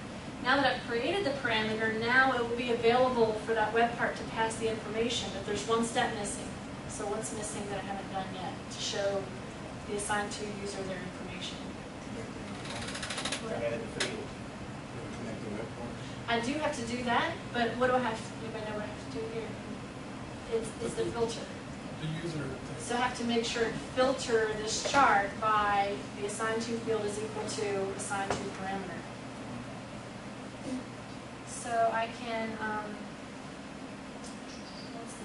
Now that I've created the parameter, now it will be available for that web part to pass the information, but there's one step missing. So what's missing that I haven't done yet to show the assigned to user their information? Add the field. I do have to do that, but what do I have to do? I know what I have to do here. It's the filter. The user. So I have to make sure to filter this chart by the assigned to field is equal to assigned to parameter. So I can, what's the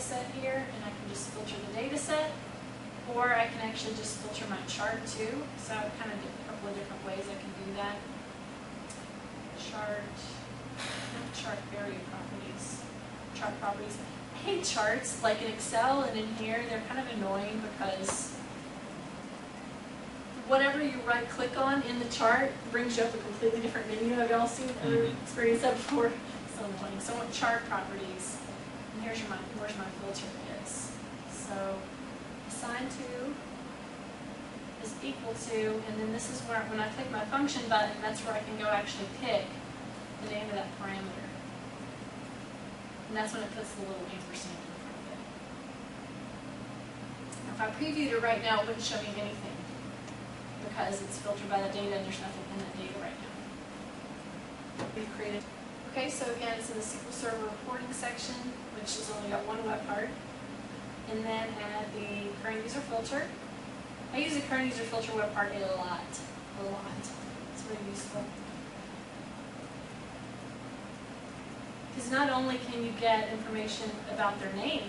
set here, and I can just filter the data set, or I can actually just filter my chart too. So I kind of did a couple of different ways I can do that. Chart area properties, chart properties. I hate charts, like in Excel and in here, they're kind of annoying because whatever you right click on in the chart brings you up a completely different menu. Have y'all seen or experienced that before? So annoying. So I want chart properties. And here's where's my filter is. So assign to is equal to, and then this is where when I click my function button, that's where I can go actually pick the name of that parameter. And that's when it puts the little ampersand in front of it. Now, if I previewed it right now, it wouldn't show me anything because it's filtered by the data and there's nothing in that data right now. We've created. Okay, so again, it's in the SQL Server reporting section, which has only got one web part. And then add the current user filter. I use the current user filter web part a lot. It's really useful. Because not only can you get information about their name,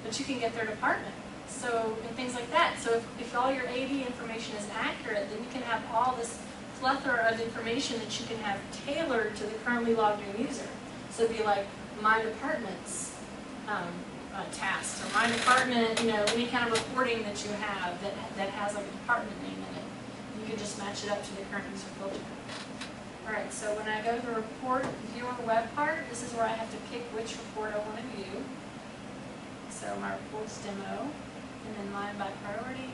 but you can get their department. So, and things like that. So if all your AD information is accurate, then you can have all this plethora of information that you can have tailored to the currently logged in user. So it'd be like my department's tasks, or my department, any kind of reporting that you have that has like a department name in it. You can just match it up to the current user filter. Alright, so when I go to the report viewer web part, this is where I have to pick which report I want to view. So my reports demo, and then line by priority.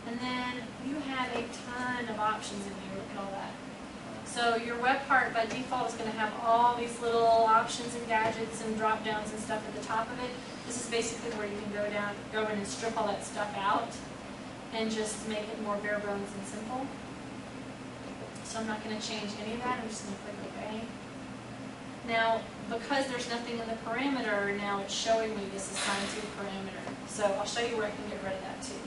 And then you have a ton of options in here, look at all that. So your web part by default is going to have all these little options and gadgets and drop downs and stuff at the top of it. This is basically where you can go in and strip all that stuff out and just make it more bare bones and simple. So I'm not going to change any of that, I'm just going to click OK. Now, because there's nothing in the parameter, now it's showing me this assigned to parameter. So I'll show you where I can get rid of that too.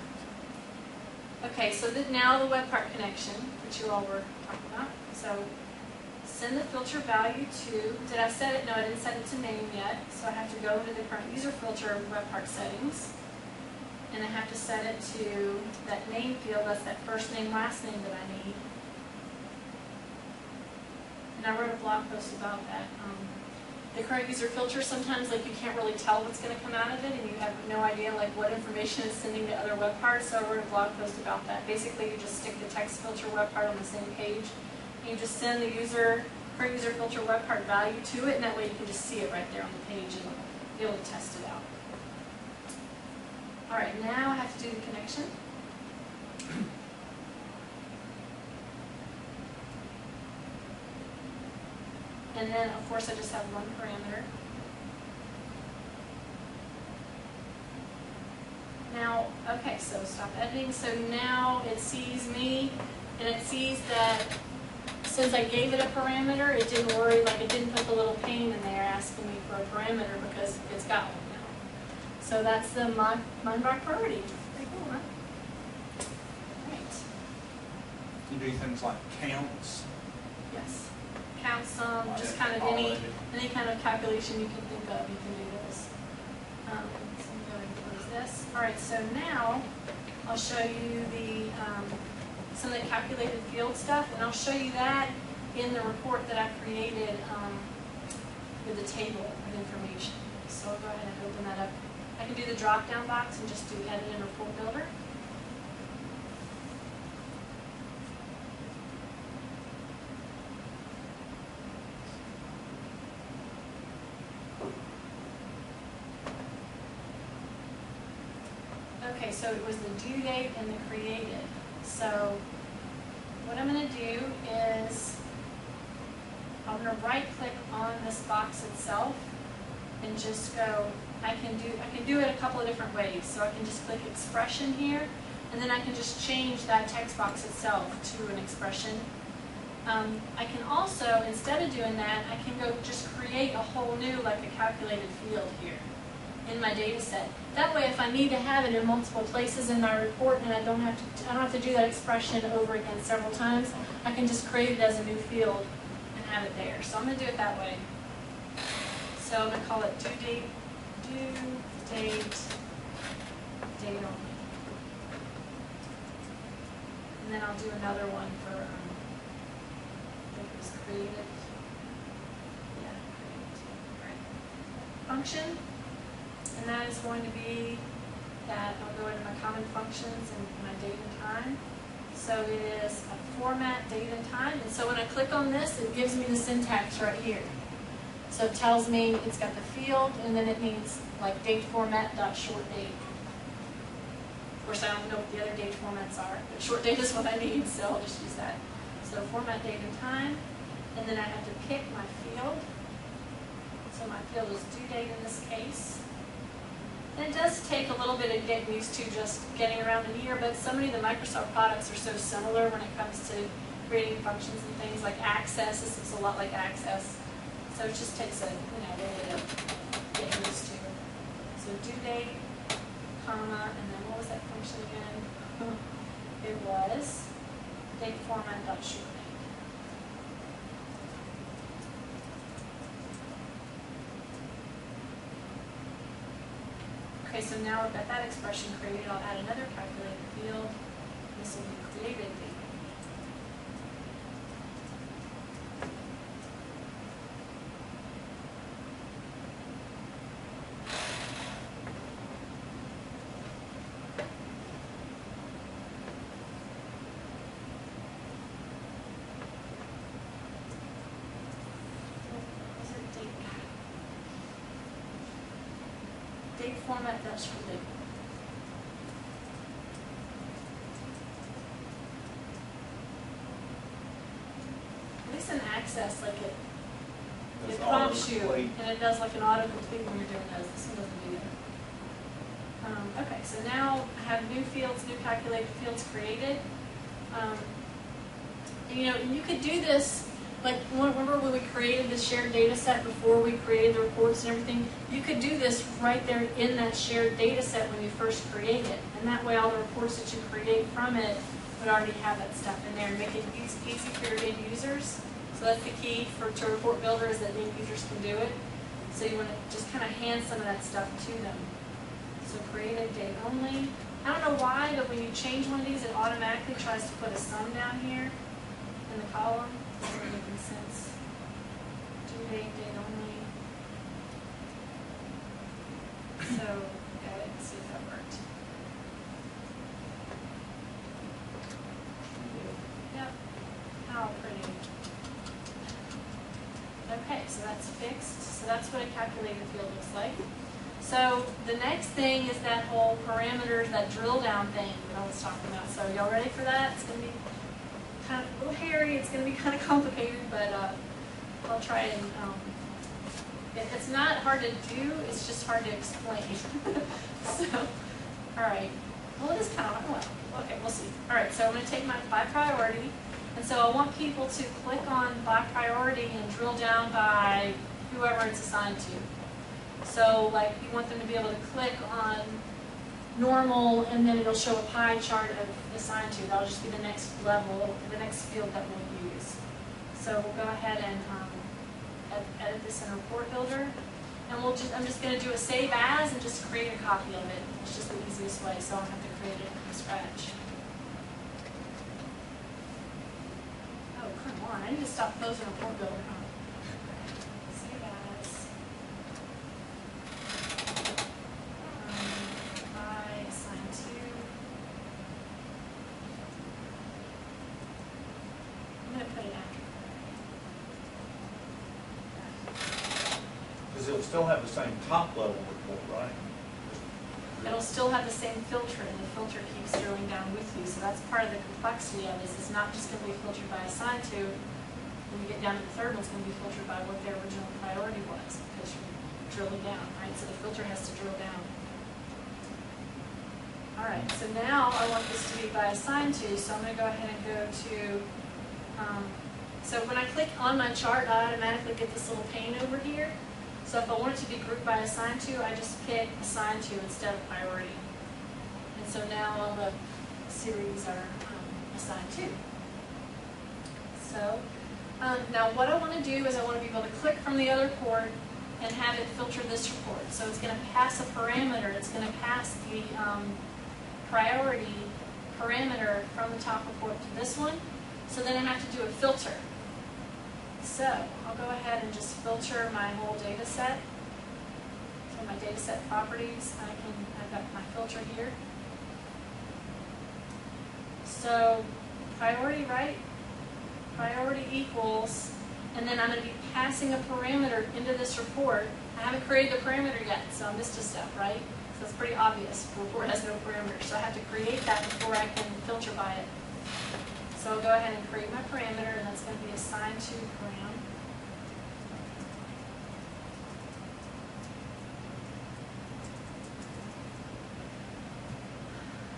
Okay, so now the web part connection, which you all were talking about. So send the filter value to, did I set it? No, I didn't set it to name yet. So I have to go into the current user filter web part settings. And I have to set it to that name field, that's that first name, last name that I need. And I wrote a blog post about that. The current user filter, sometimes like you can't really tell what's going to come out of it, and you have no idea like what information it's sending to other web parts. So I wrote a blog post about that. Basically, you just stick the text filter web part on the same page, and you just send the current user filter web part value to it, and that way you can just see it right there on the page and be able to test it out. All right, now I have to do the connection. And then, of course, I just have one parameter. Now, okay, so stop editing. So now it sees me, and it sees that since I gave it a parameter, it didn't worry, like it didn't put the little pain in there asking me for a parameter because it's got one now. So that's the mine by priority. Pretty cool, huh? Right. You do things like counts. Yes. Count some, just kind of any kind of calculation you can think of, you can do this. So I'm going to close this. All right, so now I'll show you the some of the calculated field stuff, and I'll show you that in the report that I created with the table of information. So I'll go ahead and open that up. I can do the drop-down box and just do Edit in Report Builder. Okay, so it was the due date and the created. So what I'm going to do is I'm going to right-click on this box itself and just go. I can do it a couple of different ways. So I can just click Expression here, and then I can just change that text box itself to an expression. I can also, instead of doing that, I can go just create a whole new, like a calculated field here in my data set. That way, if I need to have it in multiple places in my report and I don't have to do that expression over again several times, I can just create it as a new field and have it there. So I'm going to do it that way. So I'm going to call it due date, date only. And then I'll do another one for, I think it was created. Yeah, created. Right. Function, and that is going to be that I'll go into my common functions and my date and time. So it is a format, date and time. And so when I click on this, it gives me the syntax right here. So it tells me it's got the field, and then it means like date format dot short date. Of course, I don't know what the other date formats are, but short date is what I need, so I'll just use that. So format, date, and time, and then I have to pick my field. So my field is due date in this case. And it does take a little bit of getting used to just getting around in here, but so many of the Microsoft products are so similar when it comes to creating functions and things like access. This looks a lot like access. So it just takes a little bit of getting used to. So due date, comma, and then what was that function again? It was date format dot short date. Okay, so now I've got that expression created. I'll add another calculated field. This will be created date. Date format dot short date. At least in Access, like it prompts you, and it does like an autocomplete when you're doing those. This one doesn't do that. Okay, so now I have new fields, new calculated fields created. You could do this. Like, remember when we created the shared data set before we created the reports and everything? You could do this right there in that shared data set when you first create it. And that way all the reports that you create from it would already have that stuff in there and make it easy for your end users. So that's the key to Report Builder, is that end users can do it. So you want to just kind of hand some of that stuff to them. So created date only. I don't know why, but when you change one of these, it automatically tries to put a sum down here in the column. Doesn't make any sense. Due date, date only. So, okay, let's see if that worked. Yep. How pretty. Okay, so that's fixed. So that's what a calculated field looks like. So the next thing is that whole parameters, that drill down thing that I was talking about. So y'all ready for that? It's going to be kind of a little hairy. It's going to be kind of complicated, but I'll try and. It's not hard to do. It's just hard to explain. So, all right. Well, it is kind of hard. Well, okay, we'll see. All right. So I'm going to take my by priority, and so I want people to click on by priority and drill down by whoever it's assigned to. So, like, you want them to be able to click on normal, and then it'll show a pie chart of assigned to. That'll just be the next level, the next field that we'll use. So we'll go ahead and edit this in Report Builder, and I'm just going to do a save as and just create a copy of it. It's just the easiest way, so I don't have to create it from scratch. Oh, come on! I need to stop closing Report Builder. Save as. It'll still have the same top level report, right? It'll still have the same filter, and the filter keeps drilling down with you. So that's part of the complexity of this. It's not just going to be filtered by assigned to. When you get down to the third one, it's going to be filtered by what their original priority was, because you're drilling down, right? So the filter has to drill down. All right, so now I want this to be by assigned to, so I'm going to go ahead and go to, so when I click on my chart, I automatically get this little pane over here. So if I want it to be grouped by assigned to, I just pick assigned to instead of priority. And so now all the series are assigned to. So now what I want to do is I want to be able to click from the other port and have it filter this report. So it's going to pass a parameter. It's going to pass the priority parameter from the top report to this one. So then I have to do a filter. So I'll go ahead and just filter my whole data set. So my data set properties, I've got my filter here. So priority, right? Priority equals, and then I'm going to be passing a parameter into this report. I haven't created the parameter yet, so I missed a step, right? So it's pretty obvious. The report has no parameter, so I have to create that before I can filter by it. So I'll go ahead and create my parameter, and that's going to be assigned to param.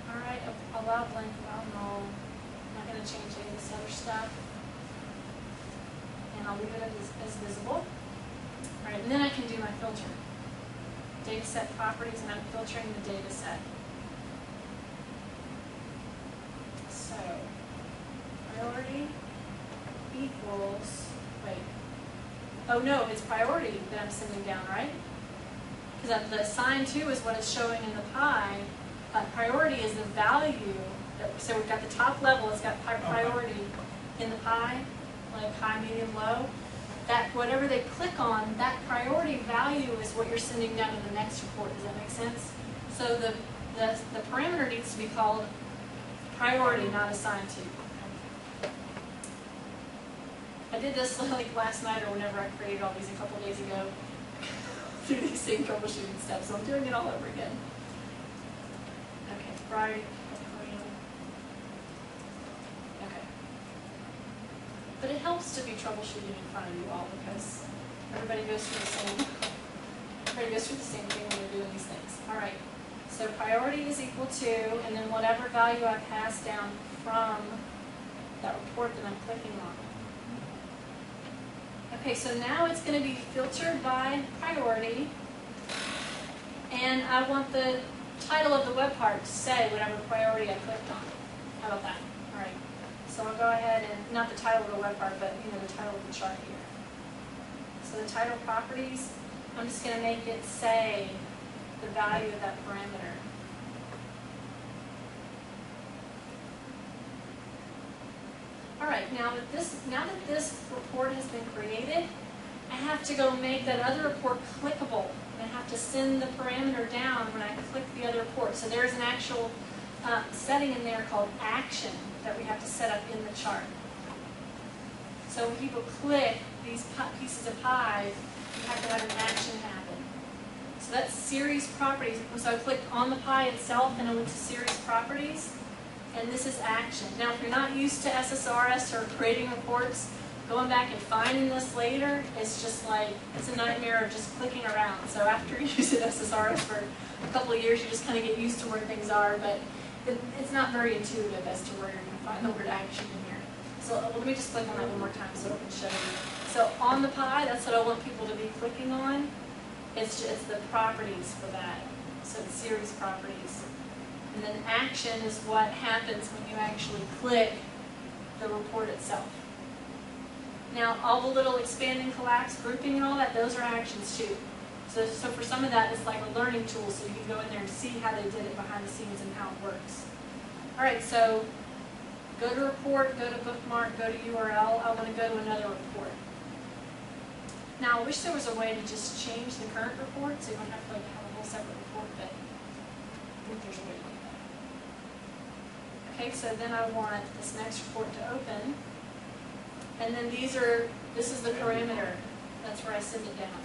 All right, allow blank, allow null. I'm not going to change any of this other stuff. And I'll leave it as visible. All right, and then I can do my filter. Data set properties, and I'm filtering the data set. So, priority equals, wait. Oh no, it's priority that I'm sending down, right? Because the assign to is what it's showing in the pie. Priority is the value. So we've got the top level, it's got priority in the pie, like high, medium, low. That whatever they click on, that priority value is what you're sending down to the next report. Does that make sense? So the parameter needs to be called priority, not assigned to. I did this like last night or whenever I created all these a couple days ago through these same troubleshooting steps. So I'm doing it all over again. Okay, priority. But it helps to be troubleshooting in front of you all because everybody goes through the same thing when you're doing these things. All right. So priority is equal to, and then whatever value I pass down from that report that I'm clicking on. Okay, so now it's going to be filtered by priority, and I want the title of the web part to say whatever priority I clicked on. How about that? All right. So I'll go ahead and, not the title of the web part, but the title of the chart here. So the title properties, I'm just going to make it say the value of that parameter. All right, now that this report has been created, I have to go make that other report clickable. And I have to send the parameter down when I click the other report. So there's an actual setting in there called action that we have to set up in the chart. So when people click these pieces of pie, you have to have an action happen. So that's series properties. So I clicked on the pie itself and I went to series properties, and this is action. Now if you're not used to SSRS or creating reports, going back and finding this later is just like, it's a nightmare of just clicking around. So after you use SSRS for a couple of years, you just kind of get used to where things are, but it's not very intuitive as to where you're going to find the word action in here. So let me just click on that one more time so I can show you. So on the pie, that's what I want people to be clicking on. It's the properties for that. So it's series properties. And then action is what happens when you actually click the report itself. Now all the little expand and collapse, grouping and all that, those are actions too. So for some of that, it's like a learning tool, so you can go in there and see how they did it behind the scenes and how it works. All right, so go to report, go to bookmark, go to URL. I want to go to another report. Now, I wish there was a way to just change the current report, so you don't have to have a whole separate report, but I think there's a way to do that. Okay, so then I want this next report to open, and then this is the parameter. That's where I send it down.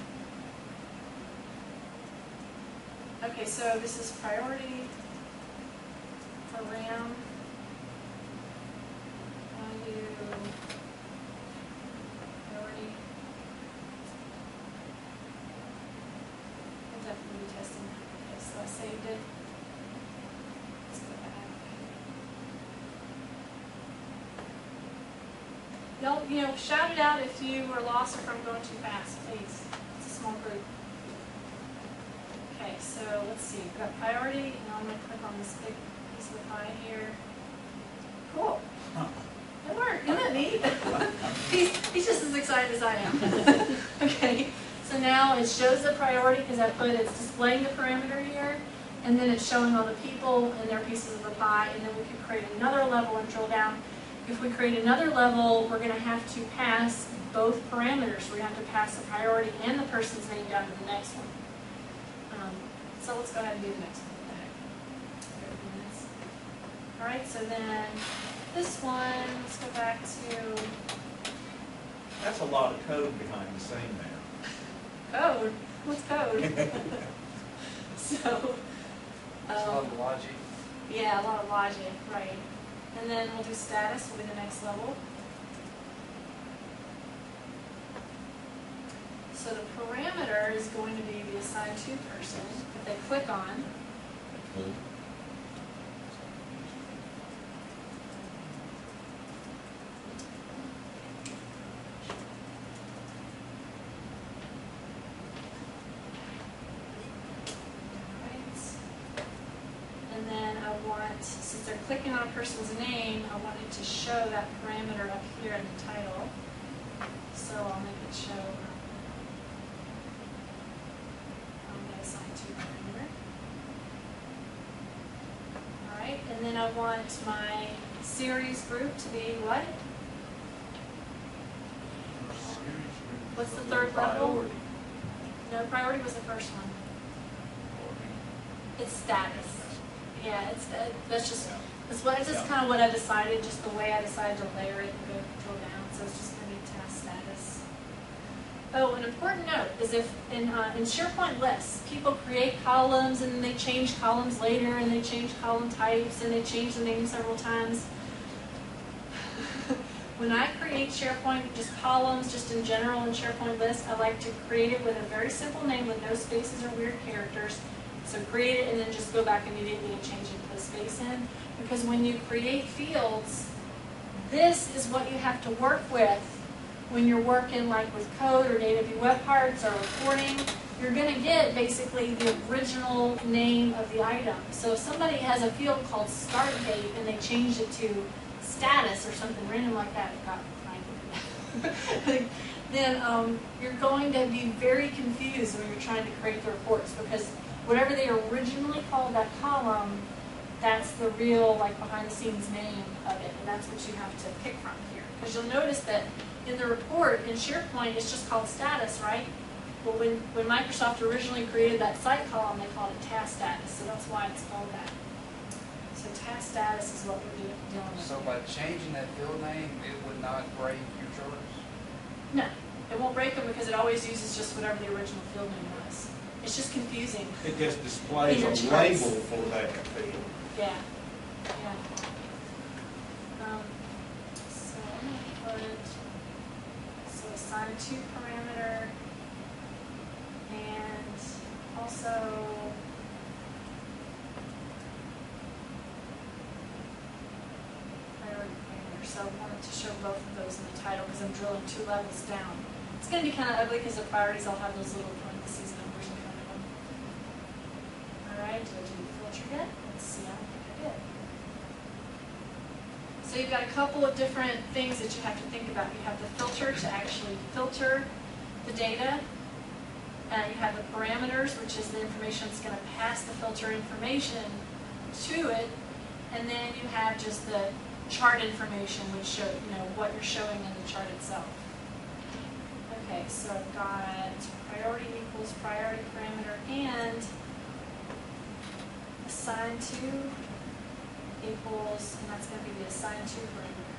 Okay, so this is priority for RAM. Value priority. I'll definitely be testing that. Okay, so I saved it. Let's go back. Y'all, shout it out if you were lost or if I'm going too fast, please. It's a small group. Okay, so let's see. We've got priority, and I'm going to click on this big piece of the pie here. Cool. It worked. Isn't that neat? He's just as excited as I am. Okay, so now it shows the priority because it's displaying the parameter here, and then it's showing all the people and their pieces of the pie, and then we can create another level and drill down. If we create another level, we're going to have to pass both parameters. We have to pass the priority and the person's name down to the next one. So let's go ahead and do the next one. All right, so then this one, let's go back to That's a lot of code behind the scene there. code. What's code? So, It's a lot of logic. yeah, a lot of logic, right. And then we'll do status, will be the next level. So the parameter is going to be the assigned to person that they click on. And then I want, since they're clicking on a person's name, I want it to show that parameter up here in the title. So I'll make it show, I'm going to assign to parameter. All right, and then I want my series group to be what? What's the third level? Priority. No, priority was the first one. It's status. Yeah, that's just kind of what I decided, just the way I decided to layer it and go drill down. So it's just going to be task status. Oh, an important note is if in SharePoint lists, people create columns and then they change columns later and they change column types and they change the name several times. When I create SharePoint, just columns, just in general in SharePoint lists, I like to create it with a very simple name with no spaces or weird characters. So create it and then just go back immediately and change it, put a space in. Because when you create fields, this is what you have to work with when you're working like with code or DataView web parts or reporting. You're going to get basically the original name of the item. So if somebody has a field called start date and they changed it to status or something random like that, then you're going to be very confused when you're trying to create the reports, because whatever they originally called that column, that's the real, like, behind-the-scenes name of it, and that's what you have to pick from here. Because you'll notice that in the report, in SharePoint, it's just called status, right? Well, when Microsoft originally created that site column, they called it task status, so that's why it's called that. So task status is what we're dealing with. So by changing that field name, it would not break your charts? No, it won't break them because it always uses just whatever the original field name was. It's just confusing. It just displays In your a charts. label for that field. Yeah, yeah. So I'm going to put, so assign to parameter, and also priority parameter. So I wanted to show both of those in the title because I'm drilling 2 levels down. It's going to be kind of ugly because the priorities all have those little parentheses numbers in front of them. All right, did I do the filter yet? Let's see, I don't think I did. So you've got a couple of different things that you have to think about. You have the filter to actually filter the data. You have the parameters, which is the information that's going to pass the filter information to it. And then you have just the chart information, which show, what you're showing in the chart itself. Okay, so I've got priority equals priority parameter and assign to equals, and that's going to be the assign to parameter.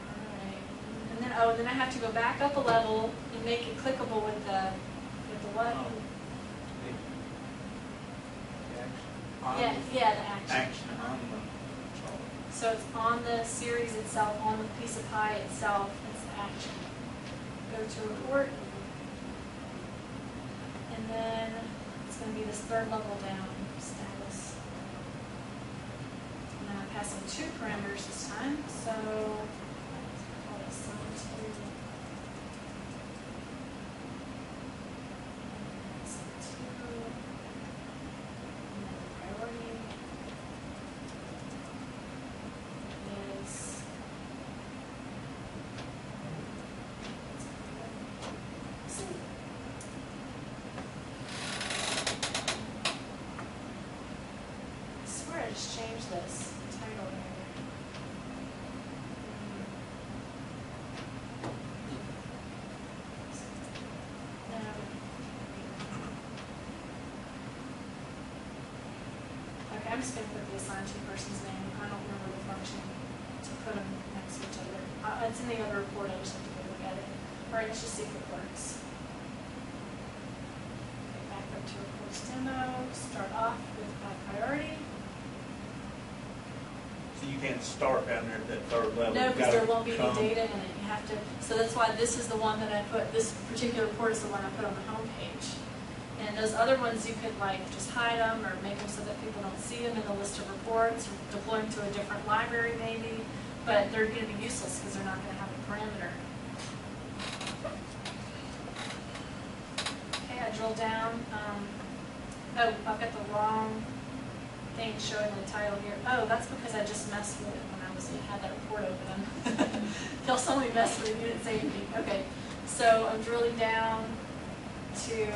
All right, and then I have to go back up a level and make it clickable with the what? Yeah, the action. Action on the chart. So it's on the series itself, on the piece of pie itself, it's the action. Go to report. And then it's going to be this 3rd level down, status. And I'm passing 2 parameters this time, so call it assign to. Assign to. And then the priority is just going to put the assigned to person's name. I don't remember the function to put them next to each other. It's in the other report. I just have to go look at it. All right, let's just see if it works. Okay, back up to reports demo. Start off with my priority. So you can't start down there at that third level. No, You've because gotta there won't be any come- data in it. You have to. So that's why this is the one that I put. This particular report is the one I put on the home page. And those other ones, you could like just hide them or make them so that people don't see them in the list of reports, or deploy them to a different library maybe, but they're going to be useless because they're not going to have a parameter. Okay, I drill down. Oh, I've got the wrong thing showing the title here. Oh, that's because I just messed with it when I had that report open. Tell somebody messed with it, you didn't say anything. Okay, so I'm drilling down to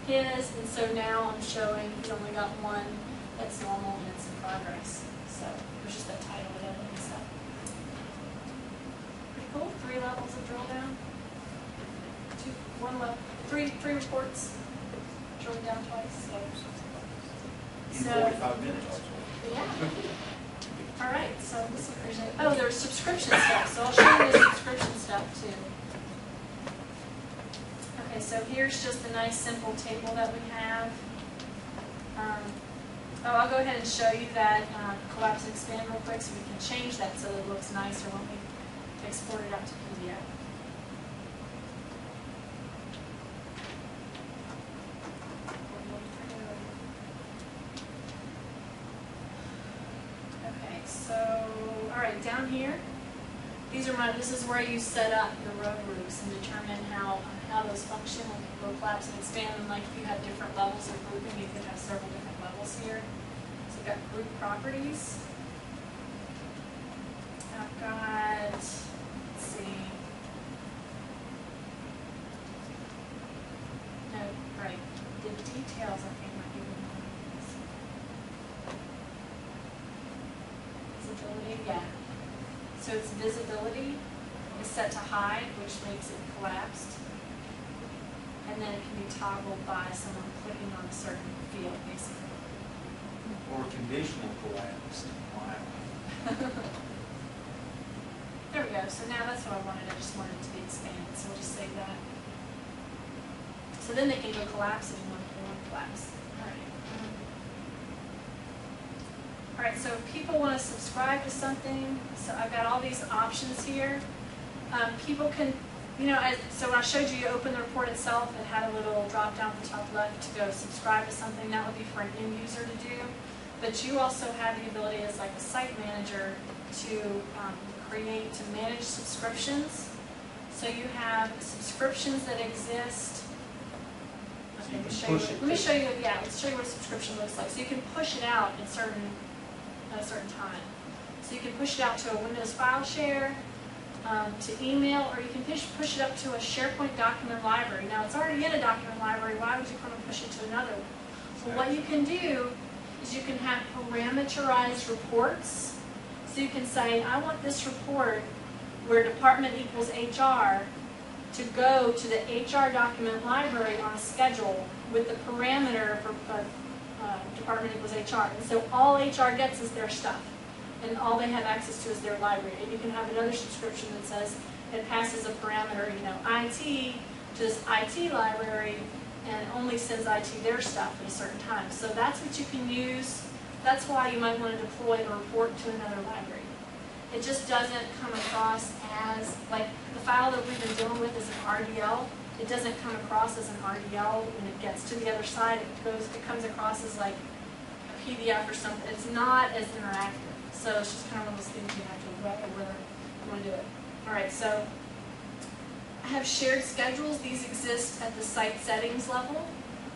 his, and so now I'm showing he's only got one that's normal and it's in progress. So there's just that title that I mixed up. Pretty cool. 3 levels of drill down. 1 level, 3 reports. Drilling down twice. In 45 minutes. Yeah. All right. So this is there's subscription stuff. So I'll show you the subscription stuff too. Okay, so here's just a nice simple table that we have. I'll go ahead and show you that collapse and expand real quick so we can change that so that it looks nicer when we export it out to PDF. Okay, so, all right, down here, this is where you set up your row groups and determine how those function when people collapse and expand. And like if you have different levels of grouping, you could have several different levels here. So you've got group properties. I've got, let's see. No, right. The details I think might be one. Visibility, yeah. So its visibility is set to high, which makes it collapsed. And then it can be toggled by someone clicking on a certain field, basically. Or conditional collapsed. Wow. There we go. So now that's what I wanted. I just wanted it to be expanded. So we'll just save that. So then they can go collapse if you want to collapse. All right. All right, so if people want to subscribe to something, so I've got all these options here. People can, so when I showed you open the report itself, it had a little drop down at the top left to go subscribe to something. That would be for an end user to do. But you also have the ability as like a site manager to to manage subscriptions. So you have subscriptions that exist. So you can Let push me it. show you, let's show you what a subscription looks like. So you can push it out at a certain time. So you can push it out to a Windows file share, to email, or you can push it up to a SharePoint document library. Now it's already in a document library, why would you come and push it to another one? Well, what you can do is you can have parameterized reports. So you can say, I want this report where department equals HR to go to the HR document library on a schedule with the parameter for department equals HR. And so all HR gets is their stuff. And all they have access to is their library. And you can have another subscription that says it passes a parameter, IT to this IT library and only sends IT their stuff at a certain time. So that's what you can use. That's why you might want to deploy a report to another library. It just doesn't come across as, like the file that we've been dealing with is an RDL. It doesn't come across as an RDL when it gets to the other side. It comes across as like a PDF or something. It's not as interactive. So it's just kind of one of those things you have to weigh whether you want to do it. All right, so I have shared schedules. These exist at the site settings level.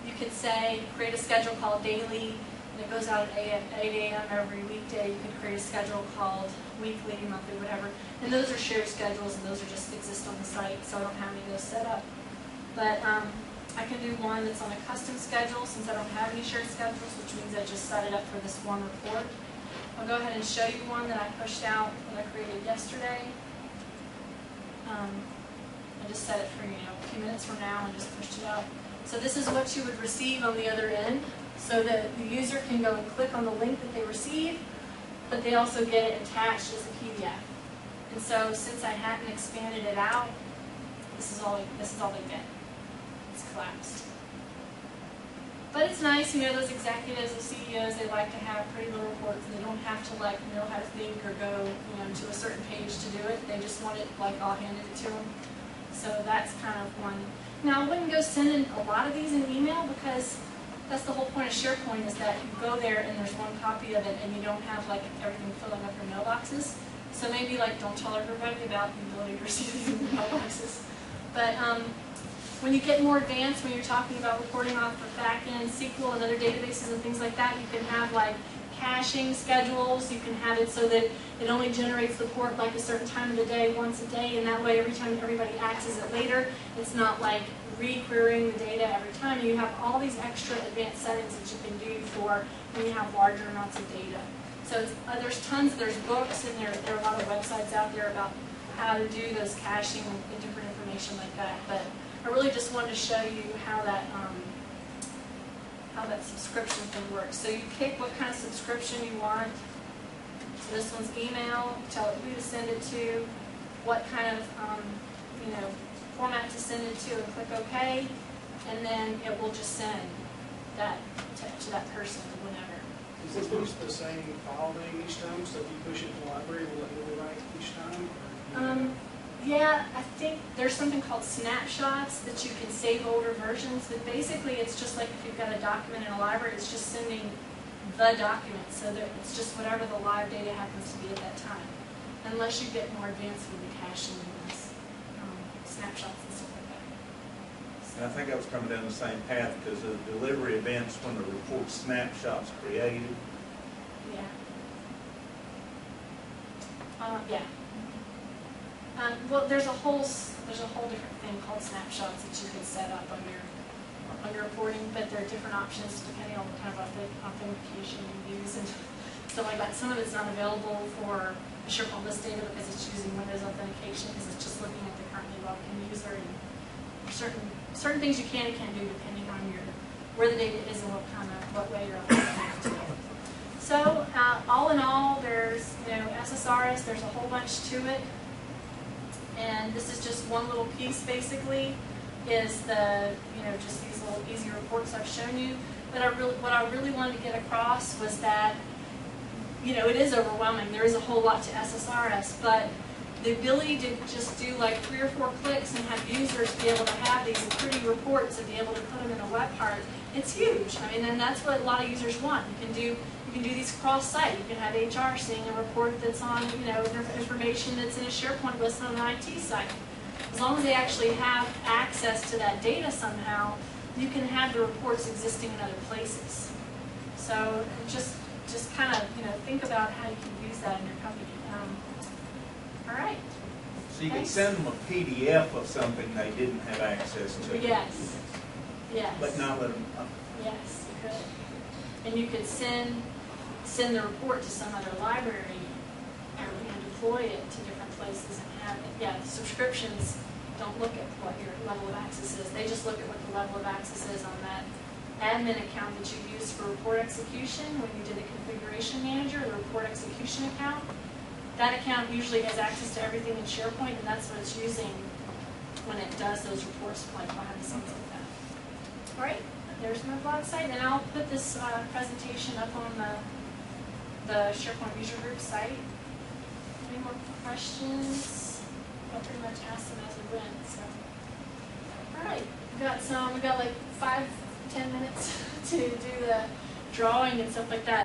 You could say, create a schedule called daily, and it goes out at 8 a.m. every weekday. You could create a schedule called weekly, monthly, whatever. And those are shared schedules, and those are just exist on the site, so I don't have any of those set up. But I can do one that's on a custom schedule since I don't have any shared schedules, which means I just set it up for this one report. I'll go ahead and show you one that I pushed out that I created yesterday. I just set it for a few minutes from now and just pushed it out. So this is what you would receive on the other end. so that the user can go and click on the link that they receive, but they also get it attached as a PDF. And so since I hadn't expanded it out, this is all they get. It's collapsed. But it's nice, you know, those executives, those CEOs, they like to have pretty little reports, and they don't have to like know how to think or go, you know, to a certain page to do it. They just want it like all handed to them. So that's kind of one. Now I wouldn't go sending a lot of these in email, because that's the whole point of SharePoint, is that you go there and there's one copy of it and you don't have like everything filling up your mailboxes. So maybe like don't tell everybody about the ability to receive these in your mailboxes. But when you get more advanced, when you're talking about reporting off of backend SQL and other databases and things like that, you can have like caching schedules. You can have it so that it only generates the report like a certain time of the day, once a day, and that way every time everybody accesses it later, it's not like re-querying the data every time. You have all these extra advanced settings that you can do for when you have larger amounts of data. So there's books, and there are a lot of websites out there about how to do those caching and different information like that. But I really just wanted to show you how that subscription thing works. So you pick what kind of subscription you want. So this one's email. You tell it who to send it to, what kind of format to send it to, and click OK, and then it will just send that to that person whenever. Is it push the same file name each time? So if you push it to the library, will it go right each time? Yeah, I think there's something called snapshots that you can save older versions, but basically it's just like if you've got a document in a library, it's just sending the document, so that it's just whatever the live data happens to be at that time, unless you get more advanced with the caching and this, snapshots and stuff like that. And I think I was coming down the same path, because of the delivery events when the report snapshots created. Yeah. Yeah. Well, there's a whole different thing called snapshots that you can set up on your reporting, but there are different options depending on what kind of authentication you use and stuff like that. Some of it's not available for the SharePoint list data because it's using Windows authentication, because it's just looking at the currently logged in user, and certain things you can and can't do depending on where the data is and what way you're authenticating to it. So all in all, there's SSRS. There's a whole bunch to it. And this is just one little piece, basically, is just these little easy reports I've shown you. But what I really wanted to get across was that, it is overwhelming. There is a whole lot to SSRS, but the ability to just do like 3 or 4 clicks and have users be able to have these pretty reports and be able to put them in a web part, it's huge. I mean, and that's what a lot of users want. You can do these cross-site. You can have HR seeing a report that's on, information that's in a SharePoint list on an IT site. As long as they actually have access to that data somehow, you can have the reports existing in other places. So just kind of, think about how you can use that in your company. All right. So you can send them a PDF of something they didn't have access to. Yes. Yes. But not let them. Yes, you could. And you could send the report to some other library and deploy it to different places and have it. Yeah, the subscriptions don't look at what your level of access is. They just look at what the level of access is on that admin account that you used for report execution when you did the configuration manager, the report execution account. That account usually has access to everything in SharePoint, and that's what it's using when it does those reports like behind the scenes like that. All right, there's my blog site, and I'll put this presentation up on the SharePoint user group site. Any more questions? I'll pretty much ask them as we went. So, all right, we got like 5-10 minutes to do the drawing and stuff like that.